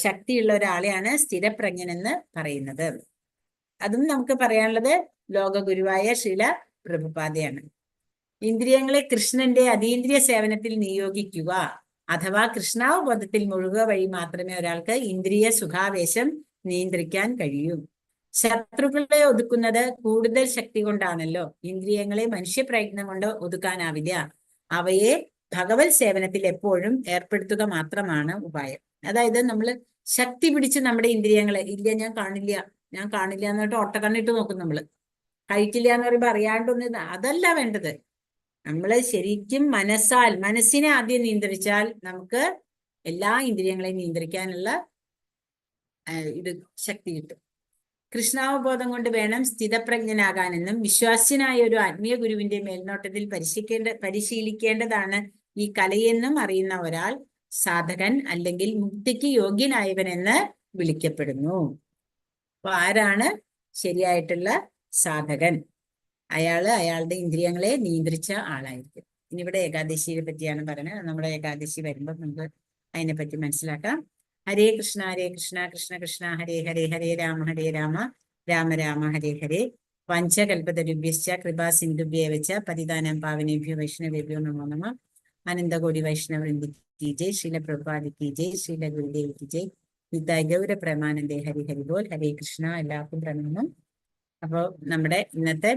ശക്തിയുള്ള ഒരാളെയാണ് സ്ഥിരപ്രജ്ഞൻ എന്ന് പറയുന്നത്. അതും നമുക്ക് പറയാനുള്ളത് ലോകഗുരുവായ ശ്രീല പ്രഭുപാദയാണ്. ഇന്ദ്രിയങ്ങളെ കൃഷ്ണന്റെ അതീന്ദ്രിയ സേവനത്തിൽ നിയോഗിക്കുക അഥവാ കൃഷ്ണാവബോധത്തിൽ മുഴുകുക വഴി മാത്രമേ ഒരാൾക്ക് ഇന്ദ്രിയ സുഖാവേശം നിയന്ത്രിക്കാൻ കഴിയൂ. ശത്രുക്കളെ ഒതുക്കുന്നത് കൂടുതൽ ശക്തി കൊണ്ടാണല്ലോ. ഇന്ദ്രിയങ്ങളെ മനുഷ്യപ്രയത്നം കൊണ്ട് ഒതുക്കാനാവില്ല. അവയെ ഭഗവത് സേവനത്തിൽ എപ്പോഴും ഏർപ്പെടുത്തുക മാത്രമാണ് ഉപായം. അതായത് നമ്മൾ ശക്തി പിടിച്ച് നമ്മുടെ ഇന്ദ്രിയങ്ങളെ, ഇല്ല ഞാൻ കാണില്ല എന്ന് പറഞ്ഞിട്ട് ഒട്ടക്കണ്ണിട്ട് നോക്കും. നമ്മള് കഴിക്കില്ല എന്ന് പറയുമ്പോൾ അറിയാണ്ടൊന്നും, അതല്ല വേണ്ടത്. നമ്മൾ ശരിക്കും മനസ്സിനെ ആദ്യം നിയന്ത്രിച്ചാൽ നമുക്ക് എല്ലാ ഇന്ദ്രിയങ്ങളെയും നിയന്ത്രിക്കാനുള്ള ഇത് ശക്തി കിട്ടും. കൃഷ്ണാവബോധം കൊണ്ട് വേണം സ്ഥിതപ്രജ്ഞനാകാനെന്നും വിശ്വാസ്യനായ ഒരു ആത്മീയ ഗുരുവിന്റെ മേൽനോട്ടത്തിൽ പരിശീലിക്കേണ്ടതാണ് ഈ കലയെന്നും അറിയുന്ന ഒരാൾ സാധകൻ അല്ലെങ്കിൽ മുക്തിക്ക് യോഗ്യനായവനെന്ന് വിളിക്കപ്പെടുന്നു. അപ്പൊ ആരാണ് ശരിയായിട്ടുള്ള സാധകൻ? അയാളുടെ ഇന്ദ്രിയങ്ങളെ നിയന്ത്രിച്ച ആളായിരിക്കും. ഇനി ഇവിടെ ഏകാദശിയെ പറ്റിയാണ് പറയുന്നത്. നമ്മുടെ ഏകാദശി വരുമ്പോൾ നമുക്ക് അതിനെപ്പറ്റി മനസ്സിലാക്കാം. ഹരേ കൃഷ്ണ കൃഷ്ണ കൃഷ്ണ ഹരേ ഹരേ, ഹരേ രാമ രാമ രാമ ഹരേ ഹരേ. പഞ്ചകൽപതരുഭ്യശ്ച കൃപാ സിന്ധുഭ്യേവച പതിതാനാം പാവനേഭ്യോ വൈഷ്ണവേഭ്യോ നമോ നമഃ. അനന്തകോടി വൈഷ്ണവൃന്ദി കി ജയ്. ശ്രീല പ്രഭുപാദി കി ജയ്. ശ്രീല ഗുരുദേവ് കി ജയ്. വിദ്യാ ഗൗര പ്രേമാനന്ദേ ഹരി ഹരി ബോൽ. ഹരേ കൃഷ്ണ. എല്ലാവർക്കും പ്രണാമം. അപ്പോൾ നമ്മുടെ ഇന്നത്തെ